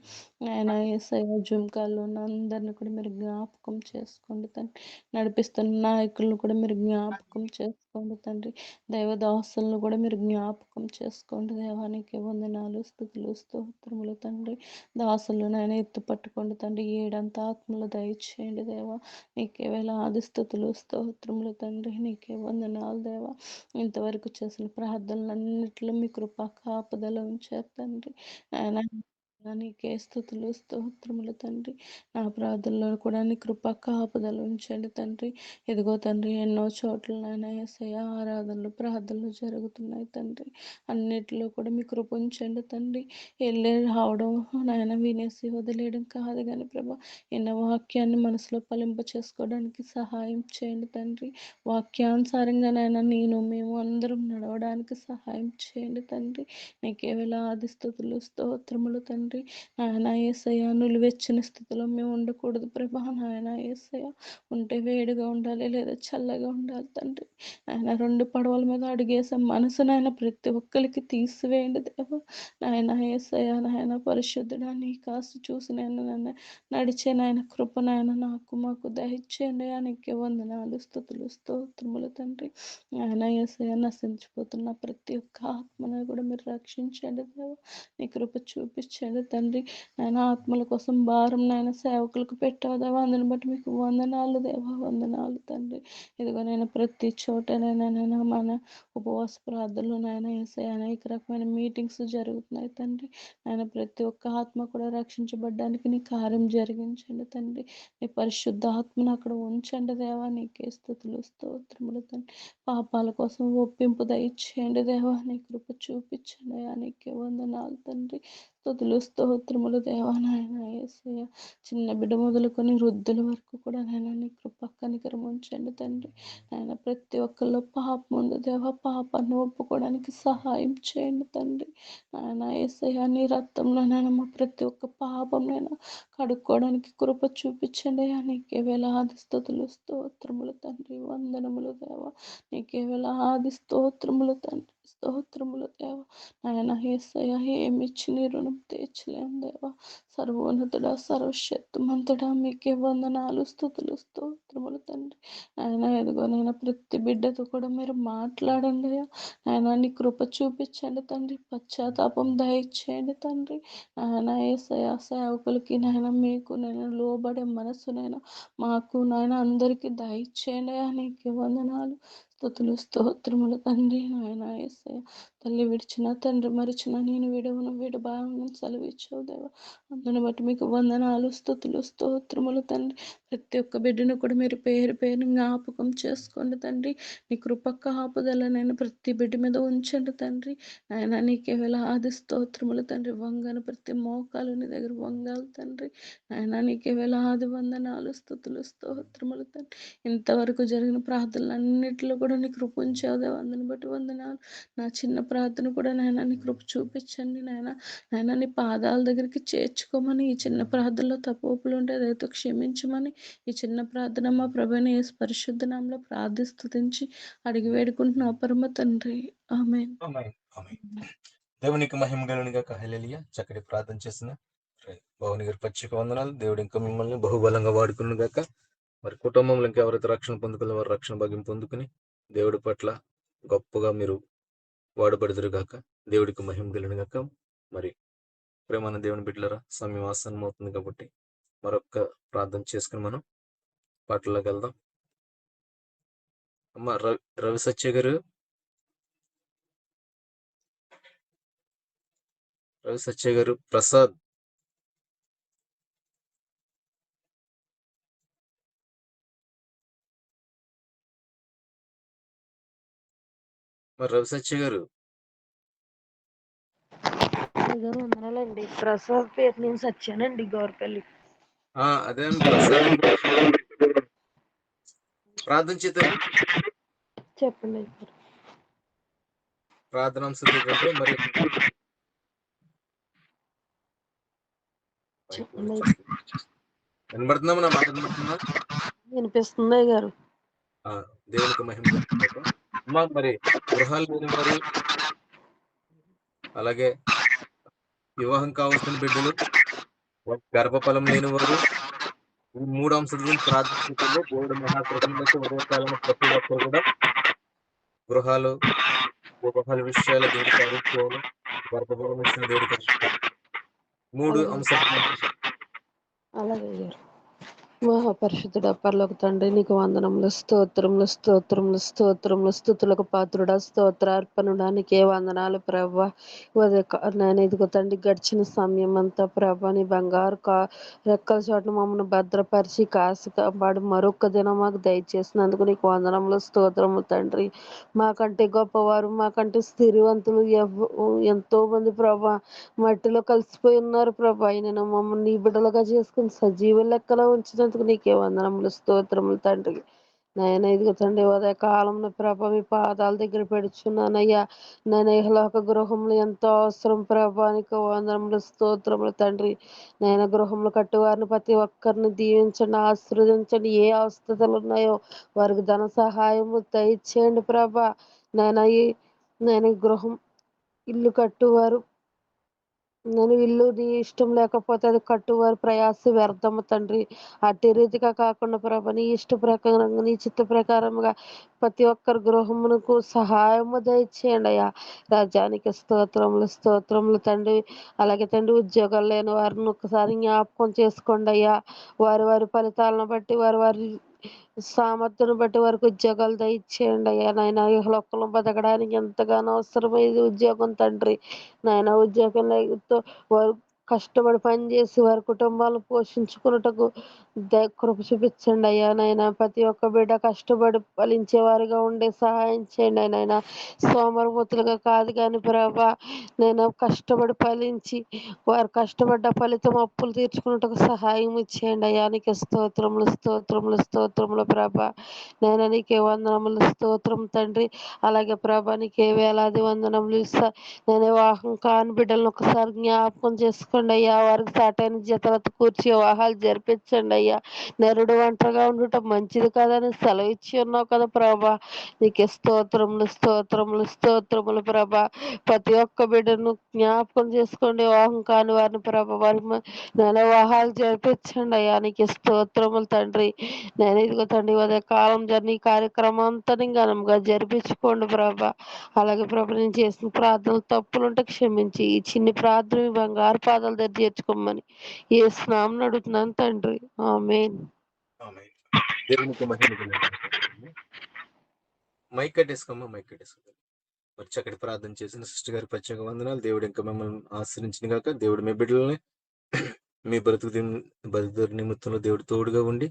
ఆయన యేసయ్య జుంకాల్లో ఉన్న అందరిని కూడా మీరు జ్ఞాపకం చేసుకోండి తండ్రి నడిపిస్తున్న నాయకులను కూడా మీరు జ్ఞాపకం చేసుకోండి తండ్రి దైవదాసులను కూడా మీరు జ్ఞాపకం చేసుకోండి దేవానికి వందనాలు స్తుతులు స్తోత్రములు తండ్రి దాసులు నాయన ఎత్తు పట్టుకోండి తండ్రి ఏడంత ఆత్మలు దయచేయండి దేవా నీకే వేలాది స్తుతులు స్తోత్రములు తండ్రి నీకే వందనాలు దేవా ఇంతవరకు చేసిన ప్రార్థనలన్నిటిలో మీ కృపా కాపుదల ఉంచారు తండ్రి ఆయన నీకే స్తుతులు స్తోత్రములు తండ్రి నా ప్రార్థనలో కూడా నీ కృపా కాపుదల ఉంచండి తండ్రి ఇదిగో తండ్రి ఎన్నో చోట్ల నాయన యేసయ్య ఆరాధనలు ప్రార్థనలు జరుగుతున్నాయి తండ్రి అన్నిటిలో కూడా మీ కృప ఉంచండి తండ్రి వెళ్ళే రావడం నాయన వినేసి వదిలేయడం కాదు కానీ ప్రభా ఎన్న వాక్యాన్ని మనసులో ఫలింప చేసుకోవడానికి సహాయం చేయండి తండ్రి వాక్యానుసారంగా నాయన మేము అందరం నడవడానికి సహాయం చేయండి తండ్రి నీకే వేలాది స్తుతులు స్తోత్రములు తండ్రి నాయన యేసయ్య నులివెచ్చిన స్థితిలో మేము ఉండకూడదు ప్రభా నాయన యేసయ్య ఉంటే వేడిగా ఉండాలి లేదా చల్లగా ఉండాలి తండ్రి ఆయన రెండు పడవల మీద అడిగేసే మనసు నాయన ప్రతి ఒక్కరికి తీసివేయండి దేవా నాయన యేసయ్య నాయన పరిశుద్ధుడా నీ కాసు చూసి నాయన నడిచే నాయన కృప నాయన నాకు మాకు దయచేయండి నీకే వందనాలు స్తుతులు స్తోత్రములు తండ్రి ఆయన యేసయ్య నశించిపోతున్న ప్రతి ఒక్క ఆత్మను కూడా మీరు రక్షించండి దేవా నీ కృప చూపించండి తండ్రి ఆయన ఆత్మల కోసం భారం నాయన సేవకులకు పెట్టావు దేవా అందుని బట్టి మీకు వందనాలు దేవా వందనాలు తండ్రి ఇదిగో నేను ప్రతి చోటనైనా మన ఉపవాస ప్రార్థనలు నాయన యేసయ్య అనేక రకమైన మీటింగ్స్ జరుగుతున్నాయి తండ్రి ఆయన ప్రతి ఒక్క ఆత్మ కూడా రక్షించబడ్డానికి నీ కార్యం జరిగించండి తండ్రి నీ పరిశుద్ధ ఆత్మను అక్కడ ఉంచండి దేవా నీకే స్తుతులు స్తోత్రములు తండ్రి పాపాల కోసం ఒప్పింపు దయచేయండి దేవా నీ కృప చూపించండి నీకే వందనాలు తండ్రి స్తుతులు స్తోత్రములు దేవా నాయన యేసయ్య చిన్న బిడ్డ మొదలుకొని వృద్ధుల వరకు కూడా నాయన నీ కృప కనికరం ఉంచండి తండ్రి ఆయన ప్రతి ఒక్కరిలో పాపం ఉంది దేవా పాపాన్ని ఒప్పుకోవడానికి సహాయం చేయండి తండ్రి ఆయన యేసయ్య నీ రక్తంలో నాయన మా ప్రతి ఒక్క పాపం నేను కడుక్కోవడానికి కృప చూపించండి నీకే వేలాది స్తుతులు స్తోత్రములు తండ్రి వందనములు దేవా నీకే వేలాది స్తోత్రములు తండ్రి స్తోత్రములు దేవా నాయన యేసయ్య ఏమిచ్చి నీ రుణం తీర్చలేం దేవా సర్వోన్నతుడా సర్వశక్తిమంతుడా మీకే వందనాలు స్తుతులు స్తోత్రములు తండ్రి ఆయన ఎదుగో నేను ప్రతి బిడ్డతో కూడా మీరు మాట్లాడండి ఆయన నీ కృప చూపించండి తండ్రి పశ్చాత్తాపం దయచేయండి తండ్రి నాయన యేసయ్య సేవకులకి నాయన మీకు నేను లోబడే మనసు నేను మాకు నాయన అందరికీ దయచేయండి నీకు వందనాలు స్తుతులు స్తోత్రములు తండ్రి నాయన యేసయ్య తల్లి విడిచిన తండ్రి మరిచిన నేను విడవను విడబాను సెలవిచ్చావు దేవా అందుని బట్టి మీకు వందనాలు స్తుతులు స్తోత్రములు తండ్రి ప్రతి ఒక్క బిడ్డను కూడా మీరు పేరు పేరు జ్ఞాపకం చేసుకోండి తండ్రి నీ కృప కాపుదల నేను ప్రతి బిడ్డ మీద ఉంచండి తండ్రి ఆయన నీకే వేలాది స్తోత్రములు తండ్రి వంగను ప్రతి మోకాలు నీ దగ్గర వంగాలి తండ్రి ఆయన నీకే వేలాది వందనాలు స్తుతులు స్తోత్రములు తండ్రి ఇంతవరకు జరిగిన ప్రార్థనలన్నిటిలో కూడా నీ కృప ఉంచావు దేవా అందుని బట్టి వందనాలు నా చిన్న ప్రార్థన కూడా నాయన నీ కృప చూపించండి నాయన నీ పాదాల దగ్గరికి చేర్చుకోమని ఈ చిన్న ప్రార్థనలో తప్పులు ఉంటే దయతో క్షమించమని ఈ చిన్న ప్రార్థన మా ప్రభుని యేసు పరిశుద్ధ నామములో ప్రార్థిస్తుతించి అడిగి వేడుకుంటున్న పరమ తండ్రి ఆమేన్. ఆమేన్. ఆమేన్. దేవునికి మహిమ కలుగునుగా హల్లెలూయా. చక్కటి ప్రార్థన చేసిన భవని గారి పచ్చిక వందనాలు. దేవుడు ఇంకా మిమ్మల్ని బహుబలంగా వాడుకును గాక. మరి కుటుంబంలో ఇంకా ఎవరైతే రక్షణ పొందుకున్న వారు రక్షణ భాగ్యం పొందుకుని దేవుడి పట్ల గొప్పగా మీరు వాడబడుదురు గాక. దేవుడికి మహిమ కలుగును గాక. మరి ప్రేమైన దేవుని బిడ్డలారా సమయం ఆసన్నం అవుతుంది కాబట్టి మరొక ప్రార్థన చేసుకుని మనం పాటల్లోకి వెళ్దాం. అమ్మ రవి సత్య గారు, రవి సత్య గారు, ప్రసాద్ మరి రవి సత్య గారు గారు వందనాలండి. ప్రసాద్ పేరు నేను సత్యానండి గౌరపల్లి. అదే ప్రసాద్ ప్రార్థన చేద్దండి. చెప్పండి. ప్రార్థన అంశం ఏంటంటే మరి చెప్పండి. వినబడుతుందా? నా మాట వినబడుతుందా? వినిపిస్తుంది గారు. దేవునికి మహిమ కలుగుగాక. అమ్మా మరి గృహాలు లేని వారు, అలాగే వివాహం కావాల్సిన బిడ్డలు, గర్భఫలం లేని వారు, ఈ 3 అంశాల గురించి ప్రార్థించుకుంటే దేవుడు మహాకృపను బట్టి ఉదయకాలంలో ప్రతి ఒక్కరు కూడా గృహాలు విషయాలు దేవుడు కార్యించుకోవాలి. గర్భఫలం విషయంలో దేవుడు కార్యించుకోవాలి. 3 అంశాలు. అలాగే గారు. మహాపరిశుద్ధుడా పరలోక తండ్రి నీకు వందనములు, స్తోత్రములు, స్తోత్రములు, స్తోత్రములు, స్తుతులకు పాత్రుడా, స్తోత్రార్పణుడా నీకే వందనాలు ప్రభా. నేను ఇదిగో తండ్రి గడిచిన సమయం అంతా ప్రభా నీ బంగారు రెక్కల చోట్ల మమ్మల్ని భద్రపరిచి కాసి కాపాడు మరొక దినం మాకు దయచేసినందుకు నీకు వందనములు, స్తోత్రములు తండ్రి. మాకంటే గొప్పవారు, మాకంటే స్థిరవంతులు ఎంతో మంది ప్రభా మట్టిలో కలిసిపోయి ఉన్నారు ప్రభా. నేను మమ్మల్ని నీ బిడ్డలుగా చేసుకుని సజీవ లెక్కలో ఉంచినందుకు నీకే వందనములు, స్తోత్రములు తండ్రి. నాయన ఇదిగో తండ్రి ఉదయ కాలంలో ప్రభా మీ పాదాల దగ్గర పెడుచున్నానయ్యా. నేను ఇహలోక గృహంలో ఎంతో అవసరం ప్రభా నీకు వందనములు, స్తోత్రములు తండ్రి. నేను గృహంలో కట్టువారిని ప్రతి ఒక్కరిని దీవించండి, ఆశీర్వదించండి. ఏ అవస్థలు ఉన్నాయో వారికి ధన సహాయము దయచేయండి ప్రభా. నేను గృహం ఇల్లు కట్టువారు నేను ఇల్లు నీ ఇష్టం లేకపోతే అది కట్టువారి ప్రయాస వ్యర్థము తండ్రి. అట్టి రీతిగా కాకుండా ప్రభ నీ ఇష్ట ప్రకారంగా నీ చిత్త ప్రకారముగా ప్రతి ఒక్కరి గృహమునకు సహాయము దయచేయండి అయ్యా. రాజ్యానికి స్తోత్రములు, స్తోత్రములు తండ్రి. అలాగే తండ్రి ఉద్యోగాలు లేని వారిని ఒకసారి జ్ఞాపకం చేసుకోండి అయ్యా. వారి ఫలితాలను బట్టి వారి సామర్థ్యం బట్టి వారికి ఉద్యోగాలు దయచేయండి అయ్యా. నాయన ఇహలోకంలో బతకడానికి ఎంతగానో అవసరమైంది ఉద్యోగం తండ్రి. నాయన ఉద్యోగంతో వారు కష్టపడి పనిచేసి వారి కుటుంబాలను పోషించుకున్నటకు కృప చూపించండి అయ్యా. నాయన ప్రతి ఒక్క బిడ్డ కష్టపడి ఫలించే వారిగా ఉండే సహాయం చేయండి నాయన. సోమరమూతులుగా కాదు కానీ ప్రభా నేను కష్టపడి ఫలించి వారు కష్టపడ్డ ఫలితం అప్పులు తీర్చుకున్నట్టుకు సహాయం ఇచ్చేయండి అయ్యా. నీకు స్తోత్రములు, స్తోత్రములు, స్తోత్రములు ప్రభా. నేను నీకే వందనములు, స్తోత్రం తండ్రి. అలాగే ప్రభా నీకే వేలాది వందనములు నేను వివాహం కాని బిడ్డలను ఒకసారి జ్ఞాపకం చేసుకోండి అయ్యా. వారికి సాటైన జతలతో కూర్చి వివాహాలు జరిపించండి అయ్యా. నరుడు ఒంటరిగా ఉండటం మంచిది కాదని సెలవు ఇచ్చి ఉన్నావు కదా ప్రభా. నీకే స్తోత్రములు, స్తోత్రములు, స్తోత్రములు ప్రభా. ప్రతి ఒక్క బిడ్డను జ్ఞాపకం చేసుకోండి. వివాహం కాని వారిని ప్రభా నేను వివాహాలు జరిపించండి అయ్యా. నీకే స్తోత్రములు తండ్రి. నేను ఇదిగో తండ్రి ఉదయ కాలం జరిగిన కార్యక్రమం అంతా ఘనంగా జరిపించుకోండి ప్రభా. అలాగే ప్రభు నేను చేసిన ప్రార్థనలు తప్పులుంటే క్షమించి ఈ చిన్ని ప్రార్థన మీ బంగారు పాదాల దగ్గర చేర్చుకోమని యేసు నామమున అడుగుతున్నాను తండ్రి. ఆమేన్. దేవునికి మహిమ కలుగుగాక. మైక్ కట్టేసుకోమ్మా, మైక్ కట్టేసుకో. మరి చక్కటి ప్రార్థన చేసిన సిస్టర్ గారి ప్రత్యేక వందనాలు. దేవుడు ఇంకా మిమ్మల్ని ఆశ్రయించిన గాక. దేవుడు మీ బిడ్డలని మీ బ్రతుకు నిమిత్తంలో దేవుడు తోడుగా ఉండి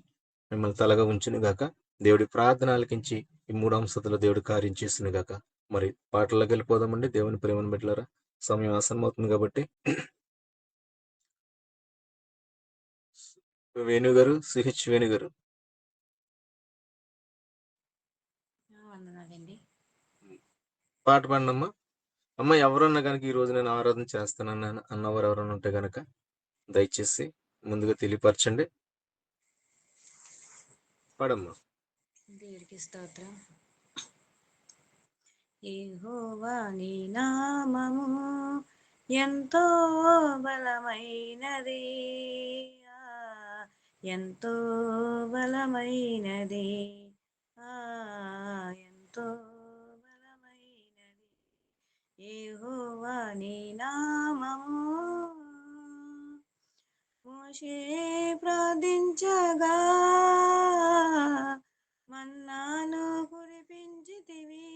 మిమ్మల్ని తలగా ఉంచును గాక. దేవుడి ప్రార్థన ఆలకించి ఈ 3 అంశతుల్లో దేవుడు కార్యం చేసిన గాక. మరి పాటల్లోకి వెళ్ళిపోదామండి. దేవుని ప్రేమను బిడ్డలారా, సమయం ఆసనం అవుతుంది కాబట్టి వేణుగారు, సిహెచ్ వేణుగారు వందనాలండి. పాట పాడినమ్మా. అమ్మ ఎవరన్నా కనుక ఈ రోజు నేను ఆరాధన చేస్తానన్నా అన్నవారు ఎవరన్నా ఉంటే గనక దయచేసి ముందుగా తెలియపరచండి. పాడమ్మా. దేవుడికి స్తోత్రం. యెహోవా నీ నామము ఎంతో బలమైనది, ఎంతో బలమైనది, ఎంతో బలమైనది. యెహోవా నీ నామము. మోషే ప్రార్థించగా మన్నాను కురిపించితివి.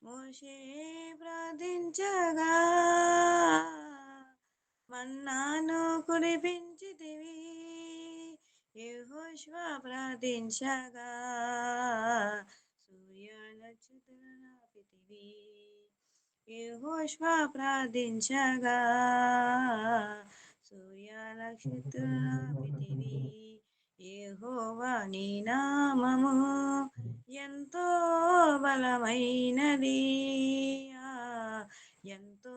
మోషే ప్రార్థించగా మన్నాను కురిపించితివి. యెహోషువ ప్రార్థించగా సూర్య నక్షత్రాల నాపితివి. యెహోషువ ప్రార్థించగా సూర్య నక్షత్రాల నాపితివి. యెహోవా నీ నామము ఎంతో బలమైనది, ఎంతో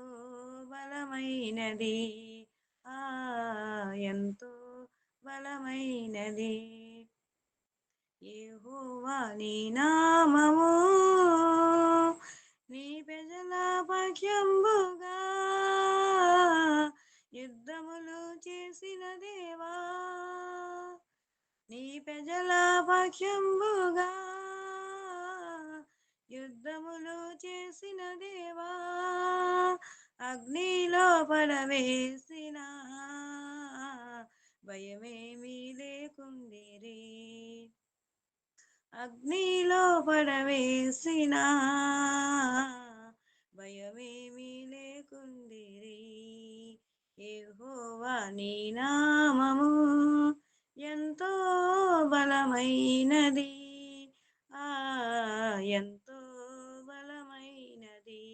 బలమైనది, ఎంతో బలమైనది. యెహోవా నీ నామము నీ ప్రజల పక్షంబుగా యుద్ధములు చేసిన దేవా, నీ ప్రజల పక్షంబుగా యుద్ధములు చేసిన దేవా, అగ్నిలో పడవేసిన భయమేమీ లేకుండిరి, అగ్నిలో పడవేసిన భయమేమీ లేకుండిరి. యెహోవా నీ నామము ఎంతో బలమైనది, ఎంతో బలమైనది,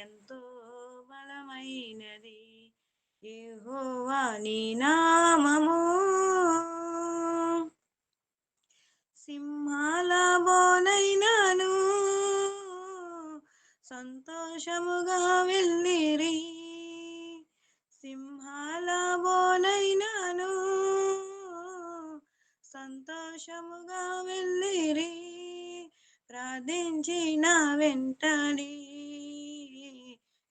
ఎంతో బలమైనది. యెహోవా నీ నామము సింహాల బోనైనాను సంతోషముగా వెళ్ళిరి, సింహాల బోనైనాను సంతోషముగా వెళ్ళిరి. ప్రార్థించిన వెంటనే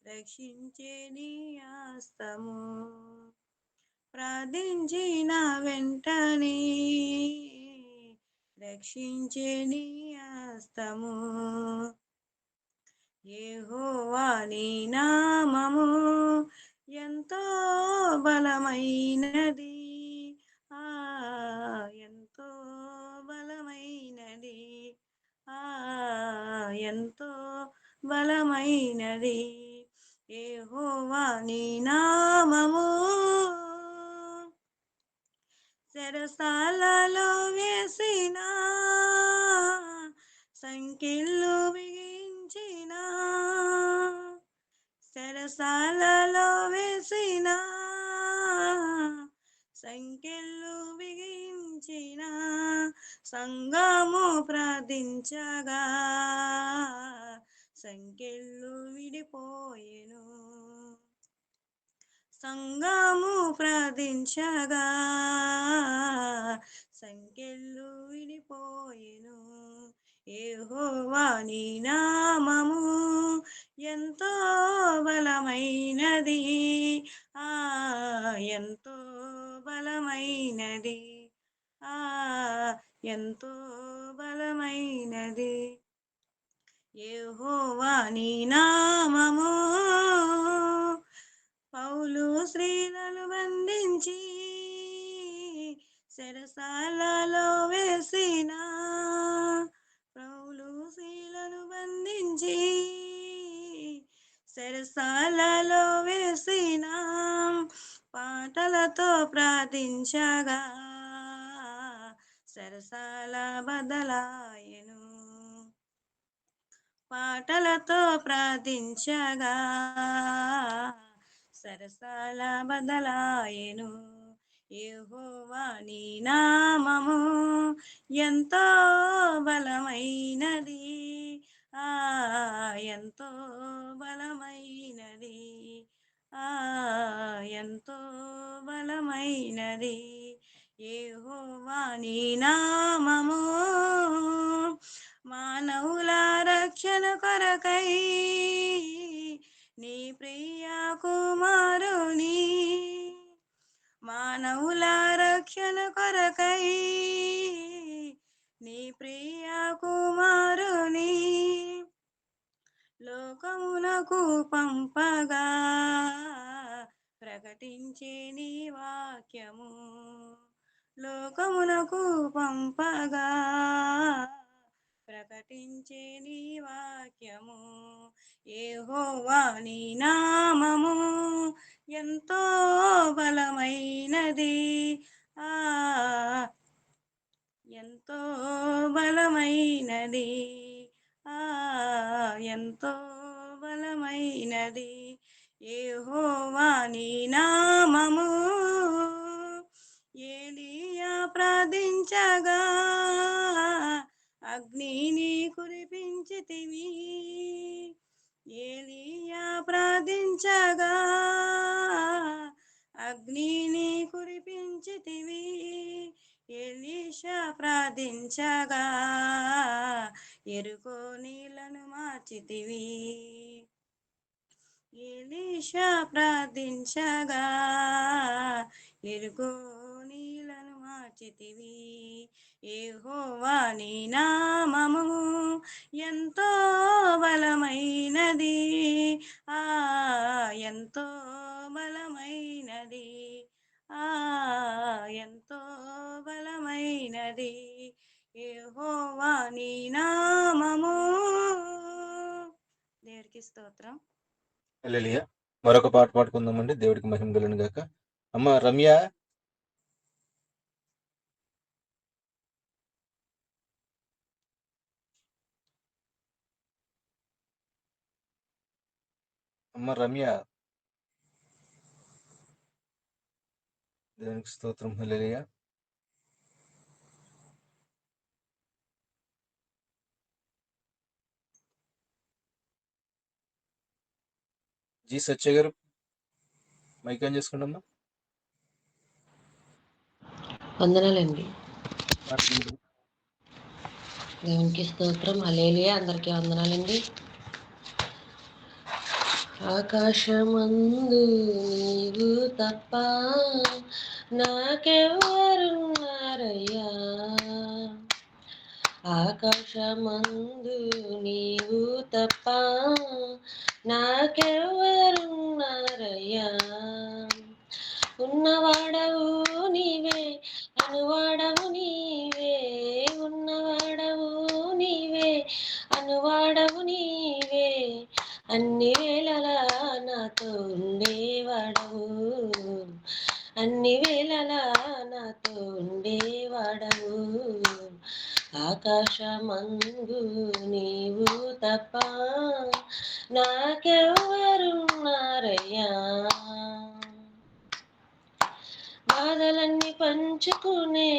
రక్షించే నీ హస్తము, ప్రార్థించిన వెంటనే రక్షించే నీ హస్తము. యెహోవా నీ నామము ఎంతో బలమైనది, ఎంతో బలమైనది, ఎంతో బలమైనది. యెహోవా నీ నామము చెరసాలలో వేసిన సంకెళ్ళు బిగించిన, చెరసాలలో వేసిన సంకెళ్ళు బిగించిన సంఘము ప్రార్థించగా సంకెళ్ళు విడిపోయెను, సంఘము ప్రార్థించగా సంకెళ్ళు విడిపోయెను. యెహోవా నీ నామము ఎంతో బలమైనది, ఎంతో బలమైనది, ఎంతో బలమైనది. యెహోవా నీ నామము పౌలు స్త్రీలను బంధించి చెరసాలలో వేసిన, పౌలు స్త్రీలను బంధించి చెరసాలలో వేసిన పాటలతో ప్రార్థించగా చెరసాల బదలాయెను, పాటలతో ప్రార్థించగా సరసాల బదలాయెను. యెహోవా నీ నామము ఎంతో బలమైనది, ఎంతో బలమైనది, ఎంతో బలమైనది. యెహోవా నీ నామము మానవుల రక్షణ కొరకై నీ ప్రియ కుమారుని, మానవుల రక్షణ కొరకై నీ ప్రియ కుమారుని లోకమునకు పంపగా ప్రకటించే నీ వాక్యము, లోకమునకు పంపగా ప్రకటించే నీ వాక్యము. యెహోవా నీ నామము ఎంతో బలమైనది, ఎంతో బలమైనది, ఆ ఎంతో బలమైనది యెహోవా నీ నామము. ఏలీయా ప్రార్థించగా అగ్నిని కురిపించితివి, ఏలీయా ప్రార్థించగా అగ్నిని కురిపించితివి, ఎలీషా ప్రార్థించగా ఎరుకో నీళ్లను మార్చితివి, ఎలీషా ప్రార్థించగా ఎరుకో నీళ్లను మార్చితివి. యెహోవా నీ నామము ఎంతో బలమైనది, ఆ ఎంతో బలమైనది, ఆ ఎంతో బలమైనది యెహోవా నీ నామము. దేవుడికి స్తోత్రం. హల్లెలూయా. మరొక పాట పాడుకుందామండి. దేవుడికి మహిమ కలుగును గాక. అమ్మ రమ్య, అమ్మ రమ్య, దేవునికి స్తోత్రం. హల్లెలూయా. జి సత్య గారు మైక్ ఆన్ చేసుకోండి అమ్మా. వందనాలండి. మాట్లాడండి. దేవునికి స్తోత్రం. హల్లెలూయా. అందరికీ వందనాలండి. ఆకాశమందు నీవు తప్ప నాకెవరున్నారయ్యా, ఆకాశమందు నీవు తప్ప నాకెవరున్నారయ్యా, ఉన్నవాడవు నీవే, అనువాడవు నీవే, ఉన్నవాడవు నీవే, అనువాడవు నీవే, అన్ని వేళలా నాతో ఉండేవాడవు, అన్ని వేళలా నాతో ఉండేవాడవు, ఆకాశమందు నీవు తప్ప నాకెవరున్నారయ్యా, బాధలన్నీ పంచుకునే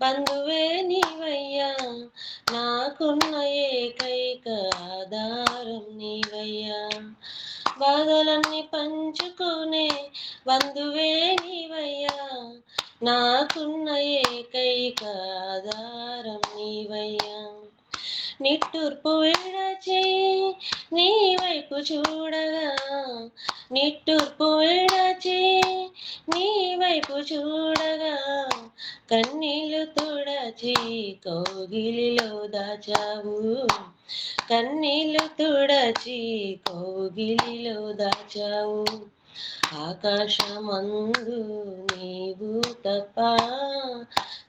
బంధువే నీవయ్యా, నాకున్న ఏకైక ఆధారం నీవయ్యా, బాధలన్నీ పంచుకునే బంధువే నీవయ్యా, నాకున్న ఏకైక ఆధారం నీవయ్యా, నిట్టూర్పు విడచి నీ వైపు చూడగా, నిట్టూర్పు విడచి నీ వైపు చూడగా, కన్నీళ్లు తుడచి కౌగిలిలో దాచావు, కన్నీళ్లు తుడచి కౌగిలిలో దాచావు, ఆకాశమందు నీవు తప్ప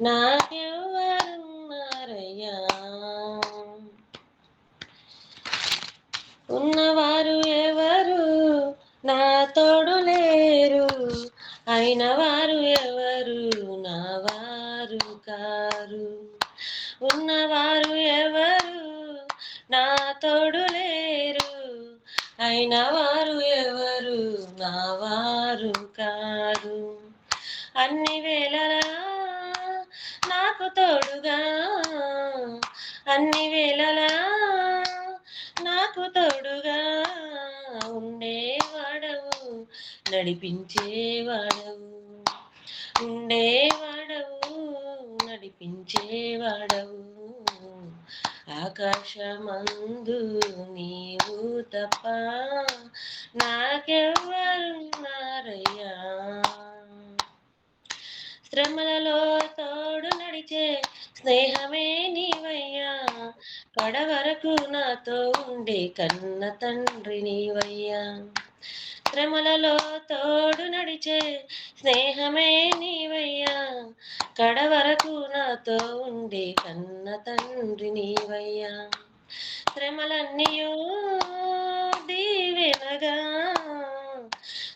నాకెవరున్నారయ్యా, ఉన్నవారు ఎవరు నా తోడు లేరు, అయిన వారు ఎవరు నా వారు కారు, ఉన్నవారు ఎవరు నా తోడు లేరు, అయిన వారు ఎవరు నా వారు కారు, అన్ని వేళలా నాకు తోడుగా, అన్ని వేళలా నాకు తోడుగా ఉండేవాడవు, నడిపించేవాడవు, ఉండేవాడవు, నడిపించేవాడవు, ఆకాశమందు నీవు తప్ప నాకెవ్వరున్నారయ్యా, శ్రమలలో తోడు నడిచే స్నేహమే నీవయ్యా, కడవరకు నాతో ఉండే కన్న తండ్రి నీవయ్యా, శ్రమలలో తోడు నడిచే స్నేహమే నీవయ్యా, కడవరకు నాతో ఉండే కన్న తండ్రి నీవయ్యా, శ్రమలన్నీయూ దీవెనగా,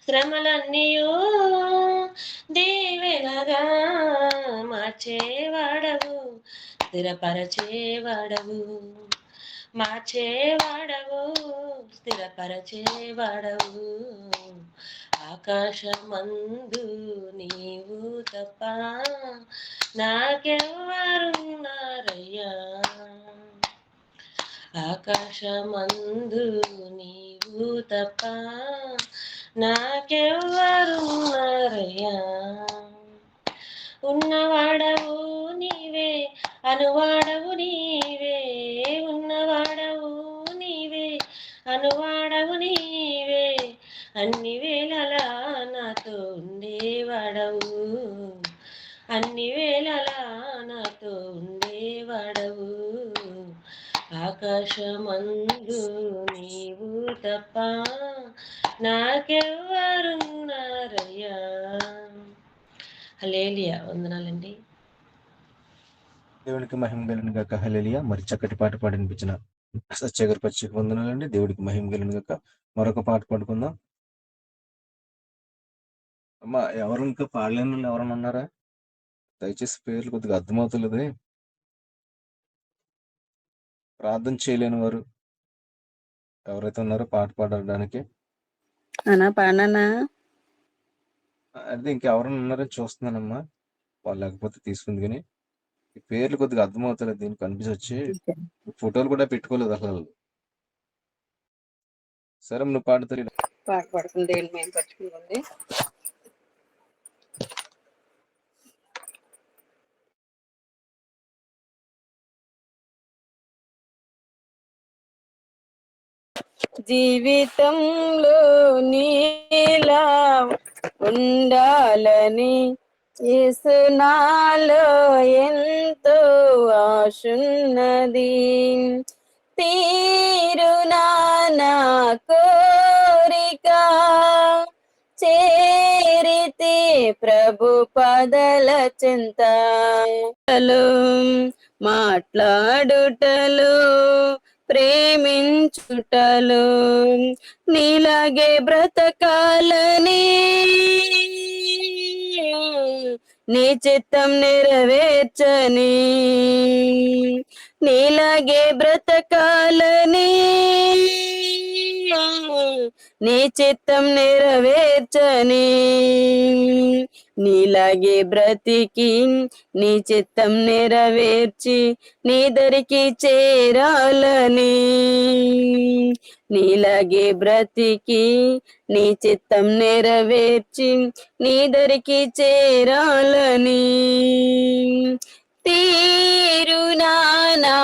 శ్రమలన్నీయూ దీవెనగా మార్చేవాడవు, స్థిరపరచేవాడవు, మార్చేవాడవు, స్థిరపరచేవాడవు. ఆకాశమందు నీవు తప్ప నాకెవ్వరున్నారయ్యా, ఆకాశమందు నీవు తప్ప నాకెవ్వరున్నారయ్యా. ఉన్నవాడవు నీవే, అనువాడవు నీవే, ఉన్నవాడవు నీవే, అనువాడవు నీవే, అన్ని వేళలా నాతో ఉండేవాడవు, అన్ని వేళలా నాతో ఉండేవాడవు. ఆకాశమందు నీవు తప్ప నాకెవ్వరున్నారయ్యా. హల్లెలూయా. వందనాలండి. దేవుడికి మహిమ కలుగును గాక. హల్లెలూయా. మరి చక్కటి పాట పాడినిపించిన సత్యగారి పచ్చిక వందనాలండి. దేవుడికి మహిమ కలుగును గాక. మరొక పాట పాడుకుందాం. అమ్మా, ఎవరు ఇంకా పాడలేని వాళ్ళు ఎవరైనా ఉన్నారా? దయచేసి పేర్లు కొద్దిగా అర్థమవుతలేదు. ప్రార్థన చేయలేని వారు ఎవరైతే ఉన్నారో పాట పాడడానికి అనా పాడనా? అదే ఇంకెవరైనా ఉన్నారని చూస్తున్నానమ్మా. వాళ్ళు లేకపోతే తీసుకుంది, కానీ ఈ పేర్లు కొద్దిగా అర్థమవుతలేదు. దీనికి కనిపించొచ్చి ఫోటోలు కూడా పెట్టుకోలేదు అసలు. సరే, నువ్వు పాడుతారు. పాట పాడుతుంది, దేవుని మేము పట్టుకుంది. జీవితంలో నీలా ఉండాలని యేసు నాలో ఎంతో ఆశున్నది, తీరునా నా కోరిక, చేరితే ప్రభు పదల చింత, మాట్లాడుటలో ప్రేమించుటలో నీలాగే బ్రతకాలని, నీ చిత్తం నెరవేర్చని, నీలాగే బ్రతకాలని, నీ చిత్తం నెరవేర్చని, నీలాగే బ్రతికి నీ చిత్తం నెరవేర్చి నీ దరికి చేరాలని, నీలాగే బ్రతికి నీ చిత్తం నెరవేర్చి నీ దరికి చేరాలని, తీరునా నా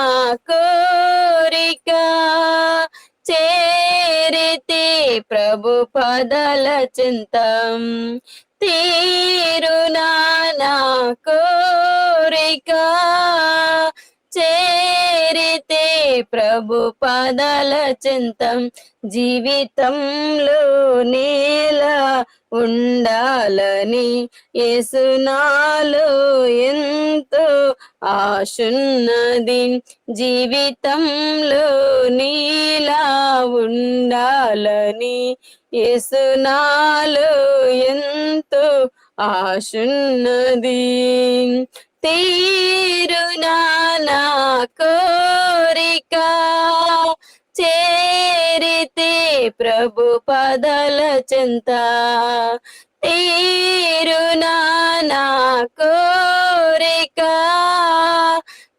కోరిక, చేరితే ప్రభు పదల చింతం, తీరునా నా కోరిక, చేరితే ప్రభు పదల చింతం, జీవితంలో నీలా ఉండాలని యేసు నాలో ఎంతో ఆశున్నది, జీవితంలో నీలా ఉండాలని యేసు నాలో ఎంతో ఆశున్నది, తీరునా నా కోరిక, చేరితే ప్రభు పదల చింత, తీరునా నా కోరిక,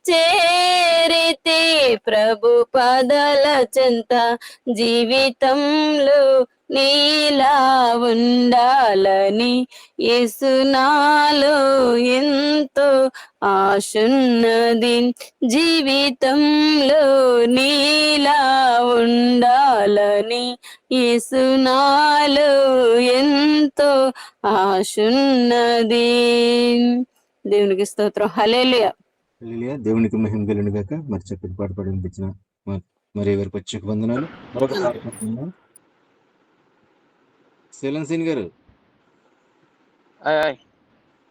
చేరితే ప్రభు పదల చింత, జీవితంలో నీలా ఉండాలని యేసు నాలో ఎంతో ఆశున్నది, జీవితంలో నీలా ఉండాలని యేసు నాలో ఎంతో ఆశున్నది. దేవునికి స్తోత్రం. హల్లెలూయా. హల్లెలూయా. దేవునికి మహిమ కలుగును గాక. మరి చక్కటి పాట పాడినిపించిన మరి ఎవరి పచ్చిక వందనాలు. మరొక పాట పాడుకుందాం. శీలన్ గారు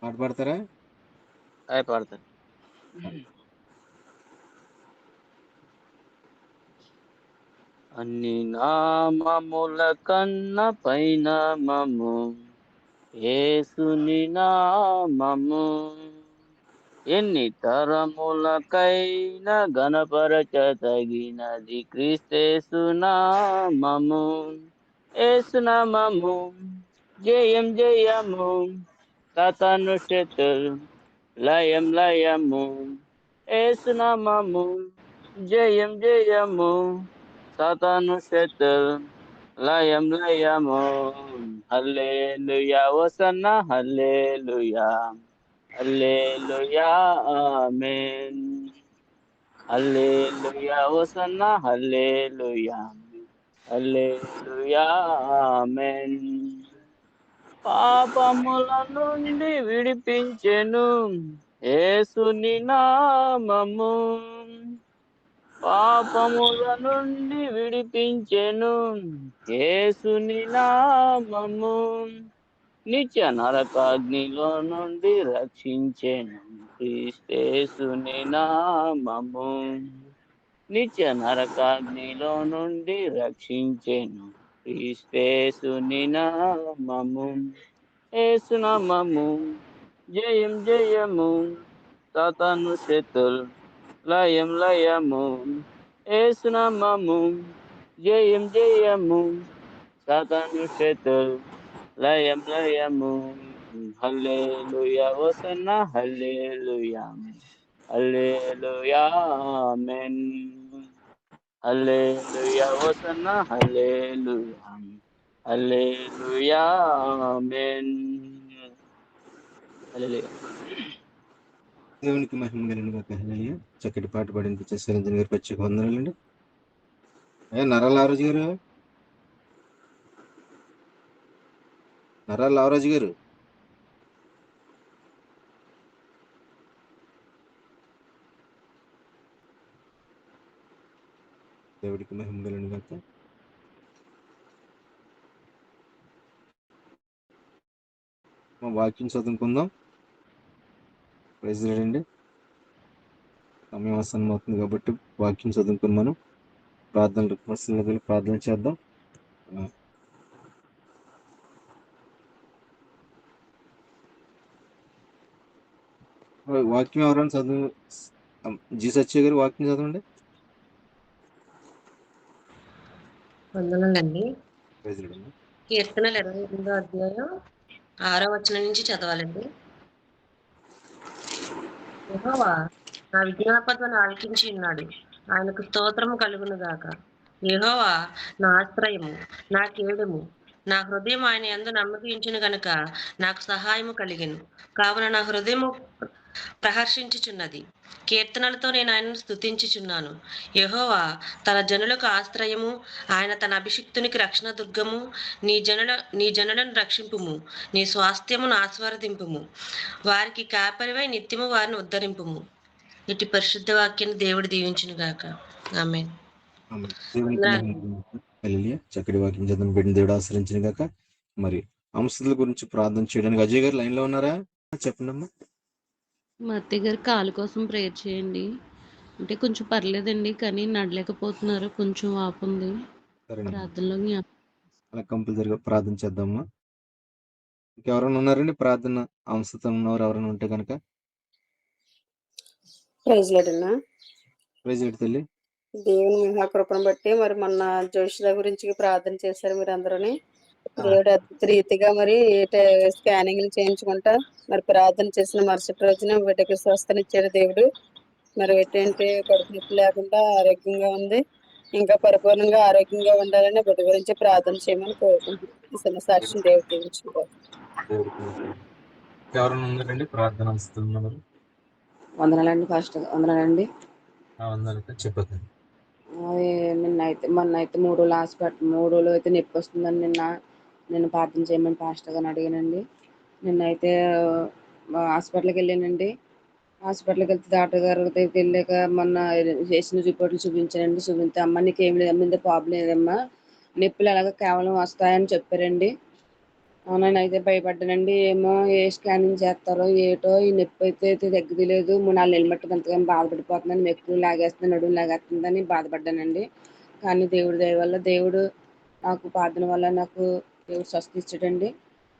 పాట పాడతారా? పాడతాను. అన్ని నామముల కన్న పైన మము యేసుని నామము, ఎన్ని తరములకైనా గణపరచదగినది క్రీస్తేసునామము. ఏసునామము జయం జయము, సాతాను శత్రు లయం లయము. ఏసునామము జయం జయము, సాతాను శత్రు లయం లయము. హల్లెలూయా హోసన్నా హల్లెలూయా, హల్లెలూయా ఆమేన్. హల్లెలూయా హోసన్నా హల్లెలూయా, హల్లెలూయా ఆమేన్. పాపముల నుండి విడిపించెను యేసుని నామము. పాపముల నుండి విడిపించెను యేసుని నామము. నిత్య నరకాగ్నిలో నుండి రక్షించెను క్రీస్తేసుని నామము. నిత్య నరకాగ్నిలో నుండి రక్షించెను క్రీస్తేసుని నామము. ఏసునామము జయం జయము, సాతాను శత్రు లయం లయము. ఏసునామము జయం జయము, సాతాను శత్రు లయం లయము. హల్లెలూయా హోసన్నా హల్లెలూయా, హల్లెలూయా ఆమేన్. హల్లెలూయా హోసన్నా హల్లెలూయా, హల్లెలూయా ఆమేన్. హల్లెలూయా. దేవునికి మహిమ కలిగిన హల్లెలూయా. చక్కటి పాట పాడింది చిరంజీవి గారు, ప్రత్యేక వందనాలండి. నరాల లావరాజు గారు, నరాల లావరాజు గారు, దేవుడికి మహిమ కలిగిన గాక. వాక్యం చదువుకుందాం. ప్రైజ్ అండి. సమయం ఆసన్నం అవుతుంది కాబట్టి వాక్యం చదువుకుని మనం ప్రార్థన చేద్దాం. వాక్యం ఎవరైనా చదువు, జీ సత్య గారు వాక్యం చదవండి. వందనాలండి. Praise Lord. కీర్తనలు 28వ అధ్యాయం 6వ వచనం నుంచి చదవాలండి. యెహోవా నా విజ్ఞాపనను ఆలకించి ఉన్నాడు, ఆయనకు స్తోత్రము కలుగును గాక. యెహోవా నా ఆశ్రయము, నా కేడము, నా హృదయం ఆయన యందు నమ్మకించును గనుక నాకు సహాయము కలిగెను. కావున నా హృదయము ప్రహర్షించుచున్నది, కీర్తనలతో నేను ఆయనను స్తుతించుచున్నాను. యెహోవా తన జనులకు ఆశ్రయము, ఆయన తన అభిషిక్తునికి రక్షణ దుర్గము. నీ జనులను రక్షింపుము, నీ స్వాస్థ్యమును ఆస్వాదింపుము, వారికి కాపరివై నిత్యము వారిని ఉద్ధరింపుము. ఇటు పరిశుద్ధ వాక్యాన్ని దేవుడు దీవించును గాక. ఆమేన్. చక్కటి వాక్యం చదువు బిడ్డ దేవుడు ఆశ్రయించిన గాక. మరి అంశాల గురించి ప్రార్థన చేయడానికి అజయ్ గారు లైన్ లో ఉన్నారా? చెప్పండి అమ్మా. మా అత్తయ్య గారు కాలు కోసం ప్రేయర్ చేయండి. అంటే కొంచెం పర్లేదండి, కానీ నడలేకపోతున్నారు, కొంచెం వాపుంది. ప్రార్థనలో అలా కంపల్సరిగా ప్రార్థన చేద్దామా. ఇంకెవరైనా ఉన్నారండి ప్రార్థన అంశతో ఉన్నవారు ఎవరైనా ఉంటే కనుక? Praise lord. ప్రైజ్ లార్డ్ తల్లి. దేవుని మహాకృపను బట్టి మరి మొన్న జోషిల గురించి ప్రార్థన చేశారు మీరు అందరూని. దేవుడు అద్భుత రీతిగా మరి స్కానింగ్లు చేయించుకుంటా మరి ప్రార్థన చేసిన మరుసటి రోజున బిడ్డకి స్వస్థనిచ్చారు దేవుడు. మరి ఏంటంటే కడుపు నొప్పి లేకుండా ఆరోగ్యంగా ఉంది. ఇంకా పరిపూర్ణంగా ఆరోగ్యంగా ఉండాలని బిడ్డ గురించి ప్రార్థన చేయమని కోరుకుంటున్నాను. సాక్ష్యం దేవుడు దీవించుకో. ఎవరైనా ఉన్నారండి ప్రార్థన అంశతున్నారు? వందనాలండి పాస్టర్, వందనాలండి. చెప్పండి. అది మొన్న అయితే 3 రోజులు అయితే నొప్పి వస్తుందని నిన్న ప్రార్థన చేయమని పాస్టర్ గారిని అడిగానండి. నిన్నైతే హాస్పిటల్కి వెళ్ళానండి. హాస్పిటల్కి వెళ్తే డాక్టర్ గారి దగ్గరికి వెళ్ళాక మొన్న చేసిన రిపోర్ట్లు చూపించానండి. చూపిస్తే అమ్మ నీకు ఏం లేదు, ప్రాబ్లం లేదమ్మా, నొప్పులు అలాగే కేవలం వస్తాయని చెప్పారండి. నేనైతే భయపడ్డానండి. ఏమో ఏ స్కానింగ్ చేస్తారో ఏటో, ఈ నొప్పి అయితే తగ్గలేదు, 3-4 నెలలు మట్టుకు ఎంతగానో బాధపడిపోతున్నాను, నొప్పులు లాగేస్తుంది, నడుము లాగేస్తుందని బాధపడ్డానండి. కానీ దేవుడి దయ వల్ల దేవుడు నాకు ప్రార్థన వల్ల నాకు దేవుడు స్వస్థ ఇచ్చాడండి.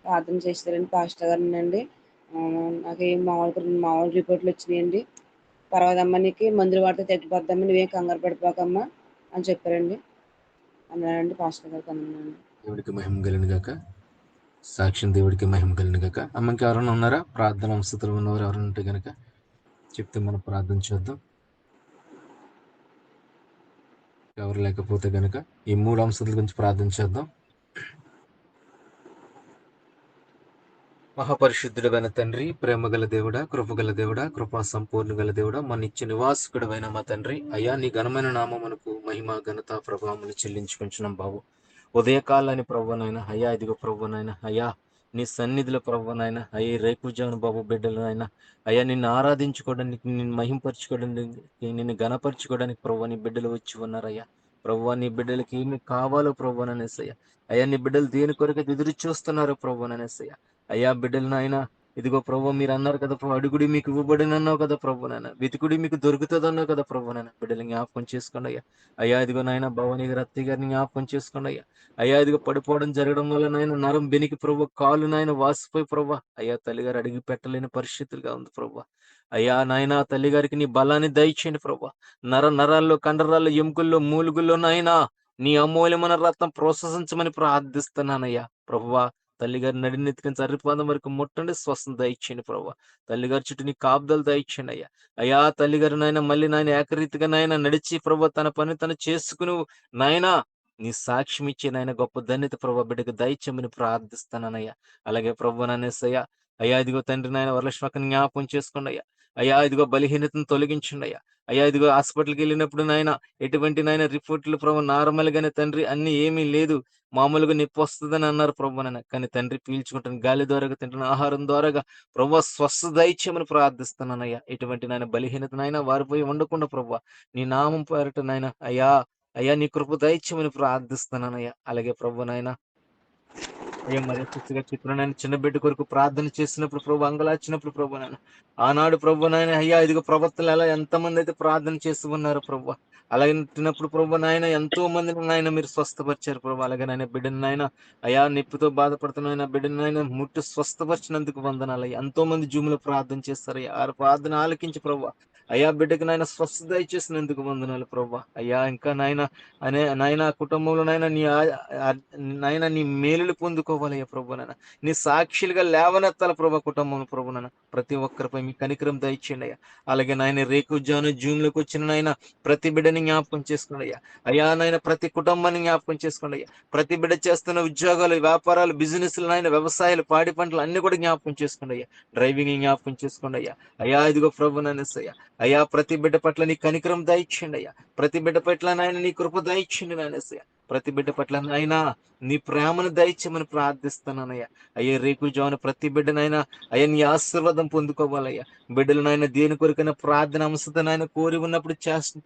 ప్రార్థన చేస్తారండి పాస్టర్ గారినండి. నాకు ఏం మామూలు రిపోర్ట్లు వచ్చినాయండి. పర్వాదమ్మా, నీకు మందులు వాడితే తగ్గిపోద్దమ్మా, నువ్వేం కంగారు పడిపోకమ్మా అని చెప్పారండి. అన్నానండి పాస్టర్ గారికి. అన్నానండి. దేవుడికి మహిమ కలిగిన గాక. సాక్ష్యం దేవుడికి మహిమ కలిగిన గాక. అమ్మకి ఎవరైనా ఉన్నారా ప్రార్థన అంశతులు ఉన్నవారు ఎవరైనా ఉంటే గనక చెప్తే మనం ప్రార్థన చేద్దాం. ఎవరు లేకపోతే గనక ఈ 3 అంశాల గురించి ప్రార్థన చేద్దాం. మహాపరిశుద్ధుడైన తండ్రి, ప్రేమగల దేవుడా, కృపగల దేవుడా, కృపా సంపూర్ణ గల దేవుడా, మన నిత్య నివాసకుడైన మా తండ్రి, అయ్యా నీ ఘనమైన నామమునకు మహిమ ఘనత ప్రభావములు చెల్లించుకుంటున్నాం బాబు. ఉదయకాలని ప్రభువనైనా అయ్యా, ఇదిగో ప్రభువనైనా అయ్యా నీ సన్నిధిలో ప్రభువనైనా అయ్యా రేకుజాను బాబు బిడ్డలనైనా అయ్యా నిన్ను ఆరాధించుకోవడానికి, నిన్ను మహింపరచుకోవడానికి, నిన్ను గణపరచుకోవడానికి ప్రభు నీ బిడ్డలు వచ్చి ఉన్నారయ్యా. ప్రభు నీ బిడ్డలకి ఏమి కావాలో ప్రభువననేసయ్యా. అయ్యా నీ బిడ్డలు దేని కొరకు ఎదురు చూస్తున్నారు ప్రభువననేసయ్యా. అయ్యా బిడ్డలను ఆయన ఇదిగో ప్రభు మీరు అన్నారు కదా ప్రభు, అడుగుడి మీకు ఇవ్వబడిన అన్నావు కదా ప్రభు నాయన, వెతుకుడి మీకు దొరుకుతుంది అన్నావు కదా ప్రభు నాయన. బిడ్డలు జ్ఞాపకం చేసుకోండి అయ్యా. అయ్యా ఇదిగో నాయన భవానీ గారి అత్తయ్య గారిని జ్ఞాపకం చేసుకోండి అయ్యా. అయ్యా ఇదిగో పడిపోవడం జరగడం వల్ల నాయన నరం బెనికి ప్రభు, కాలు నాయన వాసిపోయి ప్రభు అయ్యా తల్లిగారు అడిగి పెట్టలేని పరిస్థితులుగా ఉంది ప్రభు. అయ్యా నాయన తల్లిగారికి నీ బలాన్ని దయచేయండి ప్రభు. నరాల్లో, కండరాల్లో, ఎముకల్లో, మూలుగుల్లో నాయన నీ అమూల్యమైన రత్నం ప్రోత్సహించమని ప్రార్థిస్తున్నానయ్యా ప్రభువా. తల్లిగారి నడినెత్తికిన చర్రిపాదం వరకు ముట్టండి, స్వస్థత దయచేయండి ప్రభు. తల్లిగారి చుట్టూ నీ కాపుదలు దయచేయండి అయ్యా. అయ్యా తల్లిగారు నాయన మళ్ళీ నాయన ఏకరీతిగా నాయన నడిచి ప్రభు తన పని తను చేసుకుని నాయన నీ సాక్ష్యం ఇచ్చే నాయన గొప్ప ధన్యత ప్రభు బిడ్డకు దయచేయమని ప్రార్థిస్తానయ్యా. అలాగే ప్రభు నానేసయ్యా. అయ్యా ఇదిగో తండ్రి నాయన వరలక్ష్మక్కని జ్ఞాపకం చేసుకోండి అయ్యా. అయ్యా ఇదిగో బలహీనతను తొలగించండి అయ్యా. అయ్యా ఇదిగో హాస్పిటల్కి వెళ్ళినప్పుడు నాయన ఎటువంటి నాయన రిపోర్ట్లు ప్రభు నార్మల్ గానే తండ్రి అన్ని ఏమీ లేదు, మామూలుగా నొప్పి వస్తుందని అన్నారు ప్రభు నాయన. కానీ తండ్రి పీల్చుకుంటున్న గాలి ద్వారాగా తింటున్న ఆహారం ద్వారాగా ప్రభు స్వస్థ దయచేయమని ప్రార్థిస్తున్నానయ్యా. ఎటువంటి నాయన బలహీనత నాయన వారిపోయి ఉండకుండా ప్రభు నీ నామం పేరట నాయన అయ్యా అయ్యా నీ కృప దయచేయమని ప్రార్థిస్తున్నానయ్యా. అలాగే ప్రభు నాయన అయ్యా మరి చిత్రనాయన చిన్న బిడ్డ కొరకు ప్రార్థన చేసినప్పుడు ప్రభు అంగలాచినప్పుడు ప్రభు నాయన ఆనాడు ప్రభు నాయన అయ్యా ఇదిగో ప్రవక్తలు ఎలా ఎంతమంది అయితే ప్రార్థన చేస్తూ ఉన్నారు ప్రభు. అలాగే తిన్నప్పుడు ప్రభు నాయన ఎంతో మందిని నాయన మీరు స్వస్థపరిచారు ప్రభు. అలాగే నాయన బిడ్డను నాయన అయ్యా నొప్పితో బాధపడుతున్న బిడ్డను నాయన ముట్టి స్వస్థపరిచినందుకు వందనాలు. ఎంతో మంది జూములో ప్రార్థన చేస్తారు. ఆ ప్రార్థన ఆలకించి ప్రభు అయ్యా బిడ్డకు నాయన స్వస్థత ఇచ్చేసినందుకు వందనాలు ప్రభు. అయ్యా ఇంకా నాయన నాయన కుటుంబంలో నాయన నాయన నీ మేలులు పొందుకోవాలయ్యా ప్రభు నాయన. నీ సాక్షులుగా లేవనెత్తాల ప్రభు కుటుంబం ప్రభు నాయన. ప్రతి ఒక్కరిపై మీ కనికరం దయచేయండి అయ్యా. అలాగే నాయన రేకు జాను జూమ్లోకి వచ్చిన నాయన ప్రతి బిడ్డని జ్ఞాపకం చేసుకోండి అయ్యా. అయ్యా నాయన ప్రతి కుటుంబాన్ని జ్ఞాపకం చేసుకోండి అయ్యా. ప్రతి బిడ్డ చేస్తున్న ఉద్యోగాలు, వ్యాపారాలు, బిజినెస్లు నాయన వ్యవసాయాలు, పాడి పంటలు అన్ని కూడా జ్ఞాపకం చేసుకోండి అయ్యా. డ్రైవింగ్ జ్ఞాపకం చేసుకోండి అయ్యా. అయ్యా ఇదిగో ప్రభు నాయనయ్యా. అయ్యా ప్రతి బిడ్డ పట్ల నీ కనికరం దయచేయండి అయ్యా. ప్రతి బిడ్డ పట్ల నాయన నీ కృప దయచేయండి నాయనయ్యా. ప్రతి బిడ్డ పట్ల నాయన నీ ప్రేమను దయచేయమని ప్రార్థిస్తున్నానయ్యా. అయ్యా రేకు జాను ప్రతి బిడ్డనైనా అయ్యా నీ ఆశీర్వాదం పొందుకోవాలయ్యా. బిడ్డలు నాయన దేని కొరికైనా ప్రార్థన అంశత నాయన కోరి ఉన్నప్పుడు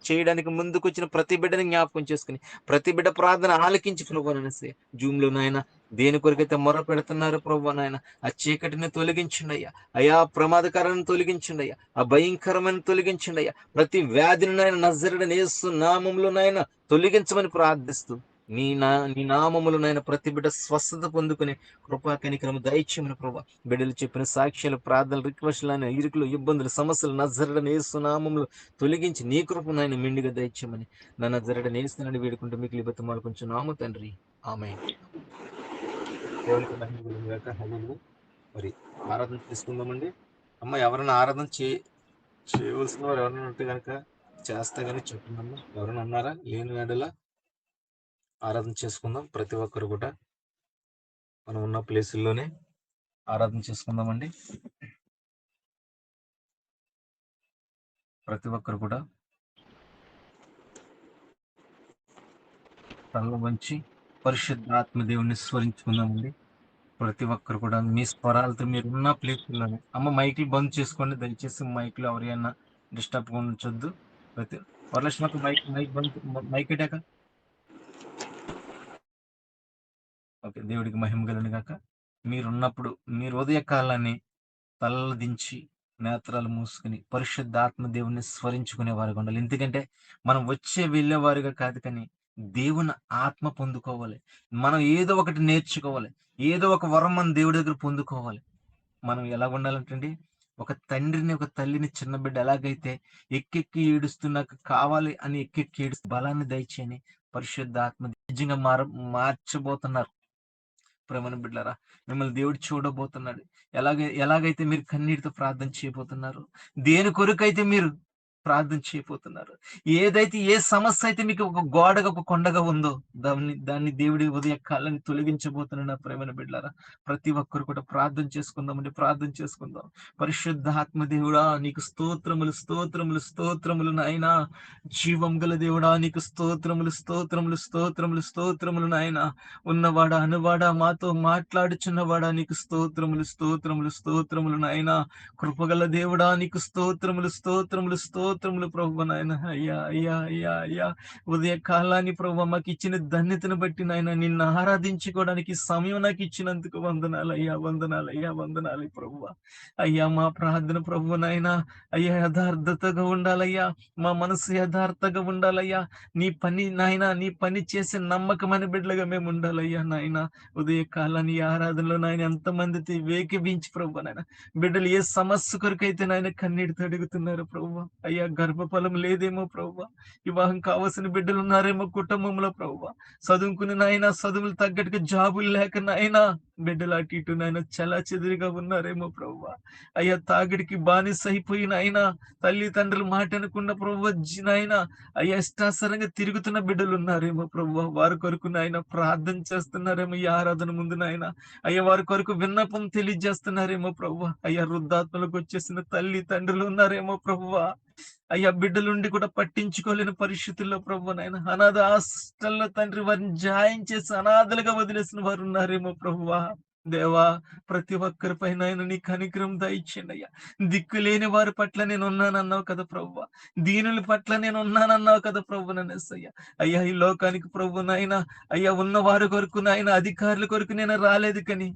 చేయడానికి ముందుకు వచ్చిన ప్రతి బిడ్డని జ్ఞాపకం చేసుకుని ప్రతి బిడ్డ ప్రార్థన ఆలకించి ప్రభువనసే. జూమ్ లో నాయన దేని కొరకైతే మొర పెడుతున్నారు ప్రభు నాయన ఆ చీకటిని తొలగించండి అయ్యా. అయా ప్రమాదకరాన్ని తొలగించండి అయ్యా. ఆ భయంకరమైన తొలగించండి అయ్యా. ప్రతి వ్యాధిని నాయన నజరుడైన యేసు నామములో నాయన తొలగించమని ప్రార్థిస్తూ నీ నామములు నాయన ప్రతి బిడ్డ స్వస్థత పొందుకుని కృపా కనికరము దయచేయమని ప్రభా. బిడ్డలు చెప్పిన సాక్ష్యాలు, ప్రార్థనలు, రిక్వెస్ట్లు అయిన ఇరుకులు, ఇబ్బందులు, సమస్యలు నజరుడైన యేసు నామములు తొలగించి నీ కృప నాయన మెండుగా దయచేయమని నా నజరుడైన యేసునని వేడుకుంటూ మీకు బతిమాలు కొంచెం నాము తండ్రి. ఆమేన్. దేవునికి మహిమ కలుగును గాక. హల్లెలూయా. మరి ఆరాధన చేసుకుందామండి. అమ్మ ఎవరైనా ఆరాధన చేయవలసిన వారు ఎవరైనా ఉంటే కనుక చేస్తా కానీ చెప్పండి. ఎవరైనా ఉన్నారా? లేని వేడలా ఆరాధన చేసుకుందాం. ప్రతి ఒక్కరు కూడా మనం ఉన్న ప్లేసుల్లోనే ఆరాధన చేసుకుందామండి. ప్రతి ఒక్కరు కూడా తల వంచి పరిశుద్ధాత్మ దేవుణ్ణి స్మరించుకుందామండి. ప్రతి ఒక్కరు కూడా మీ స్వరాలతో మీరు ఉన్న ప్లేసుల్లోనే. అమ్మ మైకులు బంద్ చేసుకోండి దయచేసి. మైకులు ఎవరైనా డిస్టర్బ్గా ఉంచొద్దు. ప్రతి వరలక్ష్మకు మైక్ బంద్, మైక్ ఎటాక. ఓకే. దేవుడికి మహిమ కలుగును గాక. మీరున్నప్పుడు మీరు ఉదయకాలాన్ని తలలు దించి నేత్రాలు మూసుకుని పరిశుద్ధాత్మ దేవుణ్ణి స్మరించుకునే వారుగా ఉండాలి. ఎందుకంటే మనం వెళ్ళేవారుగా కాదు, కానీ దేవుని ఆత్మ పొందుకోవాలి. మనం ఏదో ఒకటి నేర్చుకోవాలి. ఏదో ఒక వరం మన దేవుడి దగ్గర పొందుకోవాలి. మనం ఎలా ఉండాలంటండి, ఒక తండ్రిని ఒక తల్లిని చిన్న బిడ్డ ఎలాగైతే ఎక్కెక్కి ఏడుస్తున్నాక కావాలి అని ఎక్కెక్కి ఏడుస్తూ బలాన్ని దయచేయని పరిశుద్ధాత్మ నిజంగా మార్చబోతున్నారు. ప్రేమన బిడ్డలారా, మిమ్మల్ని దేవుడు చూడబోతున్నాడు. ఎలాగైతే మీరు కన్నీటితో ప్రార్థన చేయబోతున్నారు, దేని కొరకైతే మీరు ప్రార్థన చేయబోతున్నారు, ఏదైతే ఏ సమస్య అయితే మీకు ఒక గోడగా ఒక కొండగా ఉందో దాన్ని దేవుడి ఉదయ కాళ్ళని తొలగించబోతున్న నా ప్రేమన బిడ్డలారా, ప్రతి ఒక్కరు కూడా ప్రార్థన చేసుకుందామండి. ప్రార్థన చేసుకుందాం. పరిశుద్ధాత్మ దేవుడా నీకు స్తోత్రములు స్తోత్రములు స్తోత్రములు నాయనా. జీవం గల దేవుడా నీకు స్తోత్రములు స్తోత్రములు స్తోత్రములు స్తోత్రములు నాయనా. ఉన్నవాడా అనువాడా మాతో మాట్లాడుచున్నవాడా నీకు స్తోత్రములు స్తోత్రములు స్తోత్రములు నాయనా. కృపగల దేవుడా నీకు స్తోత్రములు స్తోత్రములు స్తోత్రములు ప్రభువు నాయన. అయ్యా అయ్యా అయ్యా అయ్యా, ఉదయ కాలాన్ని ప్రభు మాకు ఇచ్చిన ధన్యతను బట్టి నాయన నిన్ను ఆరాధించుకోవడానికి సమయం నాకు ఇచ్చినందుకు వందనాలు అయ్యా, వందనాలు అయ్యా, వందనాలు ప్రభువ. అయ్యా మా ప్రార్థన ప్రభువు నాయన అయ్యా యథార్థతగా ఉండాలయ్యా, మా మనసు యథార్థంగా ఉండాలయ్యా. నీ పని నాయన, నీ పని చేసే నమ్మకమైన బిడ్డలుగా మేము ఉండాలయ్యా నాయన. ఉదయ కాలాన్ని ఆరాధనలో నాయన ఎంతమంది వేకివించి ప్రభు నాయన బిడ్డలు ఏ సమస్య కొరకైతే నాయన కన్నీటితో అడుగుతున్నారు ప్రభు. అయ్యా గర్భఫలం లేదేమో ప్రభు, వివాహం కావాల్సిన బిడ్డలు ఉన్నారేమో కుటుంబంలో ప్రభు, చదువుకుని నాయన చదువులు తగ్గట్టుగా జాబులు లేక నాయన బిడ్డలు అటు ఇటు నాయన చలా చెదురుగా ఉన్నారేమో ప్రభు. అయ్యా తాగిడికి బానిస అయిపోయి నాయన తల్లి తండ్రులు మాట అనకుండా ప్రభు నాయన అయ్యా ఇష్టాసరంగా తిరుగుతున్న బిడ్డలు ఉన్నారేమో ప్రభు. వారి కొరకు నాయన ప్రార్థన చేస్తున్నారేమో ఈ ఆరాధన ముందు నాయన. అయ్యా వారి కొరకు విన్నపం తెలియజేస్తున్నారేమో ప్రభు. అయ్యా వృద్ధాత్మలకు వచ్చేసిన తల్లి తండ్రులు ఉన్నారేమో ప్రభువా. అయ్యా బిడ్డలుండి కూడా పట్టించుకోలేని పరిస్థితుల్లో ప్రభు నాయన అనాథ హాస్టల్లో తండ్రి వారిని జాయిన్ చేసి అనాథలుగా వదిలేసిన వారు ఉన్నారేమో ప్రభువా. దేవా ప్రతి ఒక్కరి పైన నీ కనికరం దయచేయండి అయ్యా. దిక్కు లేని వారి పట్ల నేను ఉన్నానన్నావు కదా ప్రభువా, దీనుల పట్ల నేను ఉన్నానన్నావు కదా ప్రభు నన్ను. అయ్యా ఈ లోకానికి ప్రభు నాయన అయ్యా ఉన్న వారి కొరకు నాయన అధికారుల కొరకు నేను రాలేదు, కానీ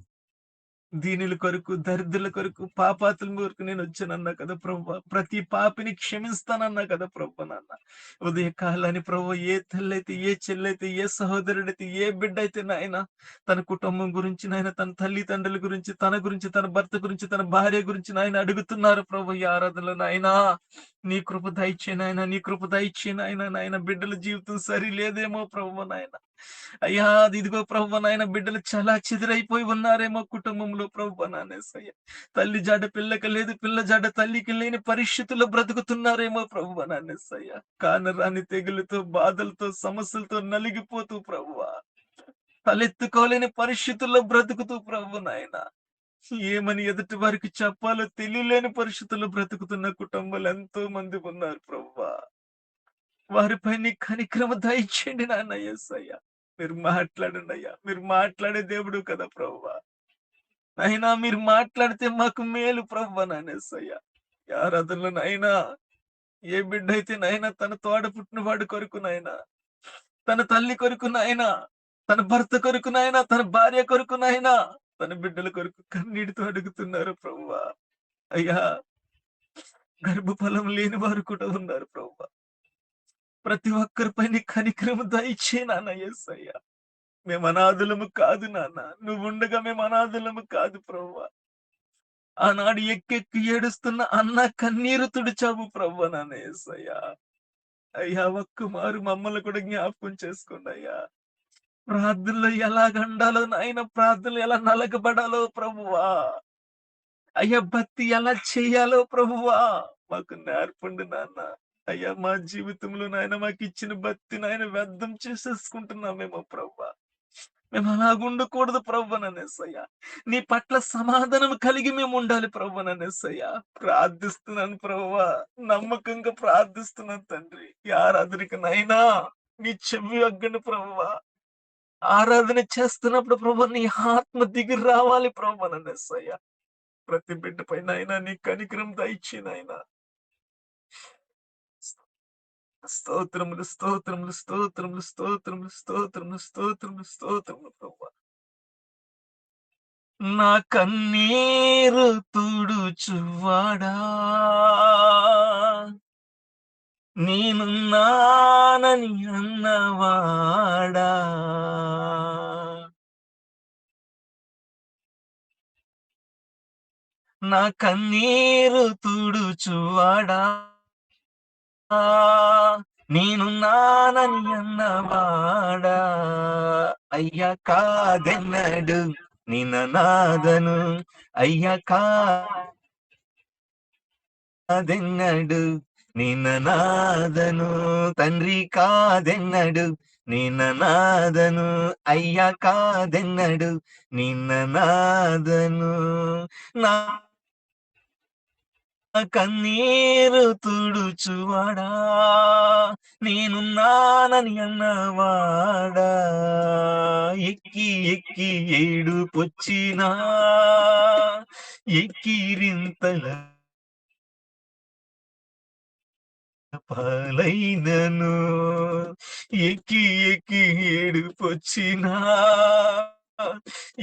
దీనుల కొరకు దరిద్రుల కొరకు పాపాతుల కొరకు నేను వచ్చానన్నా కదా ప్రభు. ప్రతి పాపిని క్షమిస్తానన్నా కదా ప్రభు నాన్న. ఉదయ కాలాన్ని ప్రభు ఏ తల్లైతే ఏ చెల్లైతే ఏ సహోదరుడైతే ఏ బిడ్డ అయితే నాయన తన కుటుంబం గురించి నాయన తన తల్లిదండ్రుల గురించి తన భర్త గురించి తన భార్య గురించి నాయన అడుగుతున్నారు ప్రభు ఈ ఆరాధనలో నాయనా. నీ కృప దయచే నాయన, నీ కృప దయచే నాయన. నాయన బిడ్డల జీవితం సరి లేదేమో ప్రభు నాయన. అయ్యా ఇదిగో ప్రభు నాయన బిడ్డలు చాలా చెదిరైపోయి ఉన్నారేమో కుటుంబంలో ప్రభు నానేసయ్య. తల్లి జాడ పిల్లకి లేదు, పిల్ల జాడ తల్లికి లేని పరిస్థితుల్లో బ్రతుకుతున్నారేమో ప్రభు నానేసయ్య. కానరాని తెగులతో బాధలతో సమస్యలతో నలిగిపోతూ ప్రభువా, తలెత్తుకోలేని పరిస్థితుల్లో బ్రతుకుతూ ప్రభు నాయన ఏమని ఎదుటి వారికి చెప్పాలో తెలియలేని పరిస్థితుల్లో బ్రతుకుతున్న కుటుంబాలు ఎంతో మంది ఉన్నారు ప్రభువా. వారిపై నీ కనికరమ దయచేయండి నాన్న యేసయ్య. మీరు మాట్లాడండి అయ్యా, మీరు మాట్లాడే దేవుడు కదా ప్రభువా. అయినా మీరు మాట్లాడితే మాకు మేలు ప్రభువా నానేసయ్య. ఆరాధనలో నైనా ఏ బిడ్డ అయితే నైనా తన తోడ పుట్టిన వాడి కొరకు నాయనా, తన తల్లి కొరకు నాయనా, తన భర్త కొరకు నాయనా, తన భార్య కొరకు నాయనా, తన బిడ్డల కొరకు కన్నీటితో అడుగుతున్నారు ప్రభువా. అయ్యా గర్భఫలం లేని వారు కూడా ఉన్నారు ప్రభువా. ప్రతి ఒక్కరిపై నీ కనికరం దయచే నాన్న యేసయ్య. మేము అనాథులము కాదు నాన్న, నువ్వు ఉండగా మేము అనాథులము కాదు ప్రభువా. ఆనాడు ఎక్కెక్కి ఏడుస్తున్న అన్న కన్నీరు తుడిచావు ప్రభువా నాన్న యేసయ్య. అయ్యా ఒక్క మారు మమ్మల్ని కూడా జ్ఞాపకం చేసుకోండి అయ్యా. ప్రార్థనలో ఎలా గండాలో నాయన, ప్రార్థనలు ఎలా నలగబడాలో ప్రభువా. అయ్యా భక్తి ఎలా చేయాలో ప్రభువా మాకు నేర్పండి నాన్న. అయ్యా మా జీవితంలో నాయన మాకు ఇచ్చిన భక్తి నాయన వ్యర్థం చేసేసుకుంటున్నామేమో ప్రభువా. మేము అలాగుండకూడదు ప్రభు నన్నేసయ్యా. నీ పట్ల సమాధానం కలిగి మేము ఉండాలి ప్రభు నన్నేసయ్యా. ప్రార్థిస్తున్నాను ప్రభువా, నమ్మకంగా ప్రార్థిస్తున్నాను తండ్రి. ఈ ఆరాధనకి నైనా నీ చెవి అగ్గండి ప్రభువా. ఆరాధన చేస్తున్నప్పుడు ప్రభు నీ ఆత్మ దిగి రావాలి ప్రభు నన్నేసయ్యా. ప్రతి బిడ్డ పైన అయినా నీ కనికరం దయచి నాయనా. స్తోత్రములు స్తోత్రములు స్తోత్రములు స్తోత్రములు స్తోత్రములు స్తోత్రములు స్తోత్రములు ప్రభువా. నా కన్నీరు తుడుచువాడా, నేనున్నానని అన్నవాడా, నా కన్నీరు తుడుచువాడా, నేనున్నానని అన్నవాడా, అయ్యా కాదెన్నడు నిన్న నాదను, అయ్యా కాదెన్నడు నిన్న నాదను, తండ్రి కాదెన్నడు నిన్న నాదను, అయ్యా కాదెన్నడు నిన్న నాదను, నా కన్నీరు తుడుచువాడా, నేనున్నానని అన్నవాడా, ఎక్కి ఎక్కి ఏడుపొచ్చినా ఎక్కిరింతల పాలైనను, ఎక్కి ఎక్కి ఏడుపొచ్చినా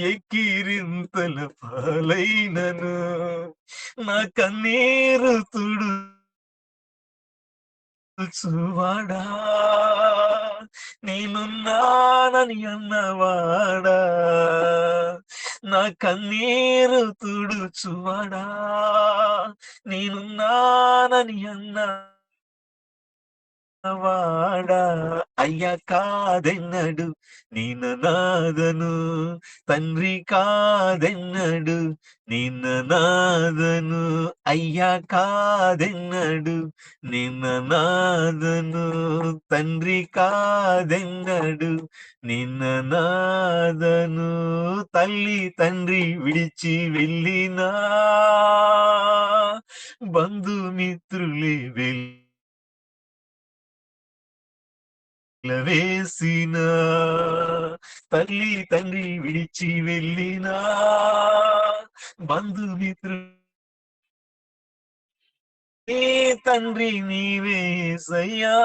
ఎక్కిరింతల పాలైనను, నా కన్నీరు తుడుచువాడా, నేనున్నానని అన్నవాడా, నా కన్నీరు తుడుచువాడా, నేనున్నానని వాడా, అయ్యా కాదెన్నడు నిన్న నాదను, తండ్రి కాదెన్నడు నిన్న నాదను, అయ్యా కాదెన్నడు నిన్న నాదను, తండ్రి కాదెన్నడు నిన్న నాదను, తల్లి తండ్రి విడిచి వెళ్ళినా బంధుమిత్రులే వేసిన, తల్లి తండ్రి విడిచి వెళ్ళినా బంధుమిత్రులు, నీ తండ్రి నీవే యేసయ్యా,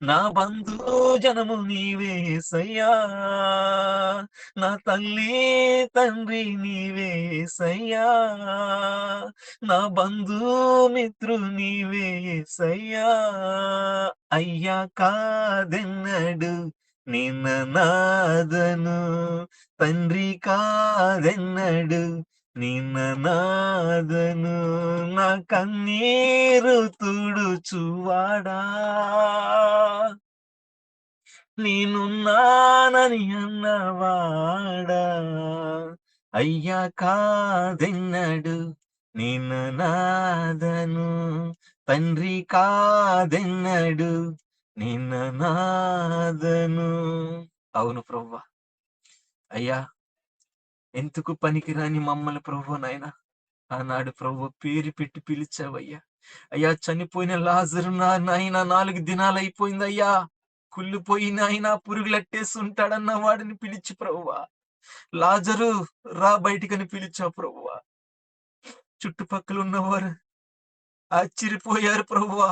నా బంధు జనము నీవే యేసయ్యా, నా తల్లి తండ్రి నీవే యేసయ్యా, నా బంధు మిత్రు నీవే యేసయ్యా, అయ్యా కాదెన్నడు నిన్న నాదను, తండ్రి కాదెన్నడు నిన్న నాదను, నా కన్నీరు తుడుచువాడా, నేనున్నానని అన్నవాడా, అయ్యా కాదెన్నడు నిన్న నాదను, తండ్రి కాదెన్నడు నిన్న నాదను. అవును ప్రభువా, అయ్యా ఎందుకు పనికిరాని మమ్మల్ని ప్రభు నాయన ఆనాడు ప్రభు పేరు పెట్టి పిలిచావయ్యా. అయ్యా చనిపోయిన లాజరు నాయన 4 దినాలు అయిపోయిందయ్యా, కుళ్ళిపోయిన ఆయన పురుగులట్టేసి ఉంటాడన్న వాడిని పిలిచి ప్రభువా, లాజరు రా బయటికని పిలిచావు ప్రభువా. చుట్టుపక్కల ఉన్నవారు ఆశ్చర్యపోయారు ప్రభువా,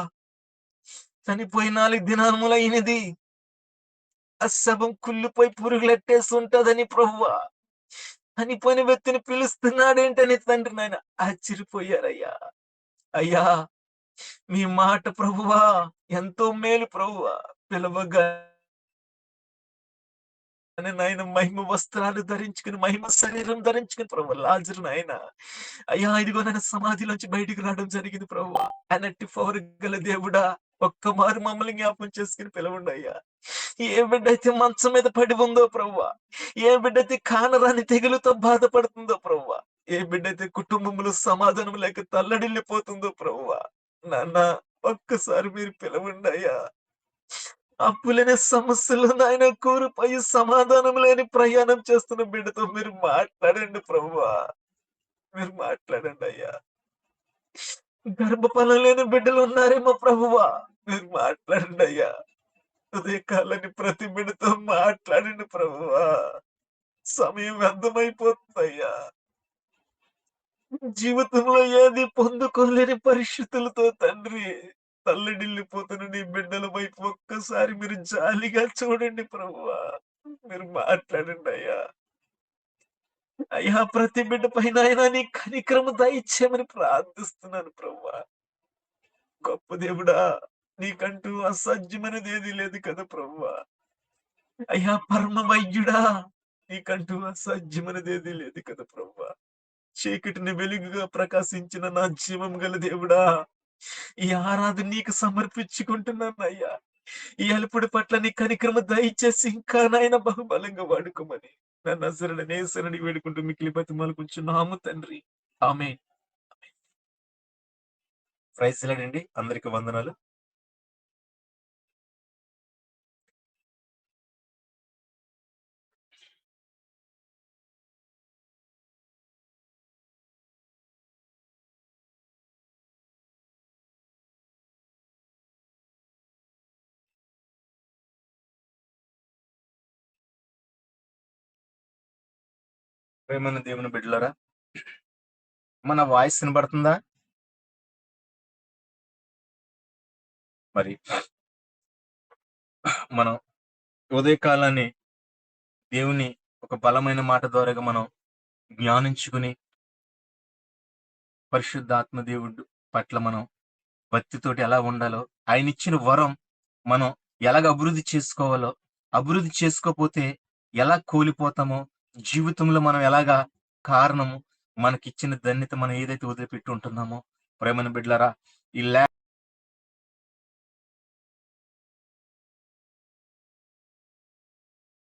చనిపోయి 4 దినాలములైనది, ఆ శవం కుళ్ళిపోయి పురుగులెట్టేసి ఉంటదని ప్రభువా, చనిపోయిన వ్యక్తిని పిలుస్తున్నాడేంటని తండ్రి నాయన ఆశ్చర్యపోయారయ్యా. అయ్యా మీ మాట ప్రభువా ఎంతో మేలు ప్రభువా, పిలవగా నాయన మహిమ వస్త్రాలు ధరించుకుని మహిమ శరీరం ధరించుకుని ప్రభు లాజరు నాయన అయ్యా ఇదిగో నన్ను సమాధిలోంచి బయటికి రావడం జరిగింది ప్రభు. అనట్టి పవర్ గల దేవుడా, ఒక్కమారు మమ్మల్ని జ్ఞాపకం చేసుకుని పిలవండి అయ్యా. ఏ బిడ్డ అయితే మంచం మీద పడి ఉందో ప్రభువా, ఏ బిడ్డ అయితే కానరాని తెగులుతో బాధపడుతుందో ప్రభువా, ఏ బిడ్డ అయితే కుటుంబంలో సమాధానం లేక తల్లడిల్లిపోతుందో ప్రభువా, నాన్న ఒక్కసారి మీరు పిలవండి అయ్యా. అప్పులనే సమస్యలు నాయన కోరిపోయి సమాధానం లేని ప్రయాణం చేస్తున్న బిడ్డతో మీరు మాట్లాడండి ప్రభువా, మీరు మాట్లాడండి అయ్యా. గర్భఫలం లేని బిడ్డలు ఉన్నారేమో ప్రభువా, మీరు మాట్లాడండి అయ్యా. ఉదయకాలని ప్రతి బిడ్డతో మాట్లాడండి ప్రభువా, సమయం వ్యర్థమైపోతుందయ్యా. జీవితంలో ఏది పొందుకోలేని పరిస్థితులతో తండ్రి తల్లడిల్లిపోతున్న నీ బిడ్డల వైపు ఒక్కసారి మీరు జాలిగా చూడండి ప్రభువా, మీరు మాట్లాడండి అయ్యా. అయ్యా ప్రతి బిడ్డ పైన అయినా నీ కనికరము దయచేయమని ప్రార్థిస్తున్నాను ప్రభువా. గొప్ప దేవుడా, నీకంటూ అసాధ్యమైనది ఏది లేదు కదా ప్రభువా. అయ్యా పరమ వైద్యుడా, నీకంటూ అసాధ్యమైనదేది లేదు కదా ప్రభువా. చీకటిని వెలుగుగా ప్రకాశించిన నా జీవం గల దేవుడా, ఈ ఆరాధన నీకు సమర్పించుకుంటున్నానయ్యా. ఈ అల్పుడి పట్ల నీ కనికరమ దయచేసి ఇంకా నాయన బహుబలంగా వాడుకోమని నా నజరుడనే శరణి వేడుకుంటూ మిక్కిలి బతిమాలుకుంటున్నాము తండ్రి. ఆమేన్. ప్రైజ్ లార్డ్ అండి. అందరికి వందనాలు. ప్రేమైన దేవుని బిడ్డలారా, మన వాయిస్ వినబడుతుందా? మరి మనం ఉదయకాలాన్ని దేవుని ఒక బలమైన మాట ద్వారా మనం జ్ఞానించుకుని పరిశుద్ధాత్మ దేవుడు పట్ల మనం భక్తితోటి ఎలా ఉండాలో, ఆయన ఇచ్చిన వరం మనం ఎలాగ అభివృద్ధి చేసుకోవాలో, అభివృద్ధి చేసుకోకపోతే ఎలా కోల్పోతామో, జీవితంలో మనం ఎలాగా కారణము, మనకిచ్చిన ధన్యత మనం ఏదైతే వదిలిపెట్టి ఉంటున్నామో, ప్రేమైన బిడ్డలారా, ఈ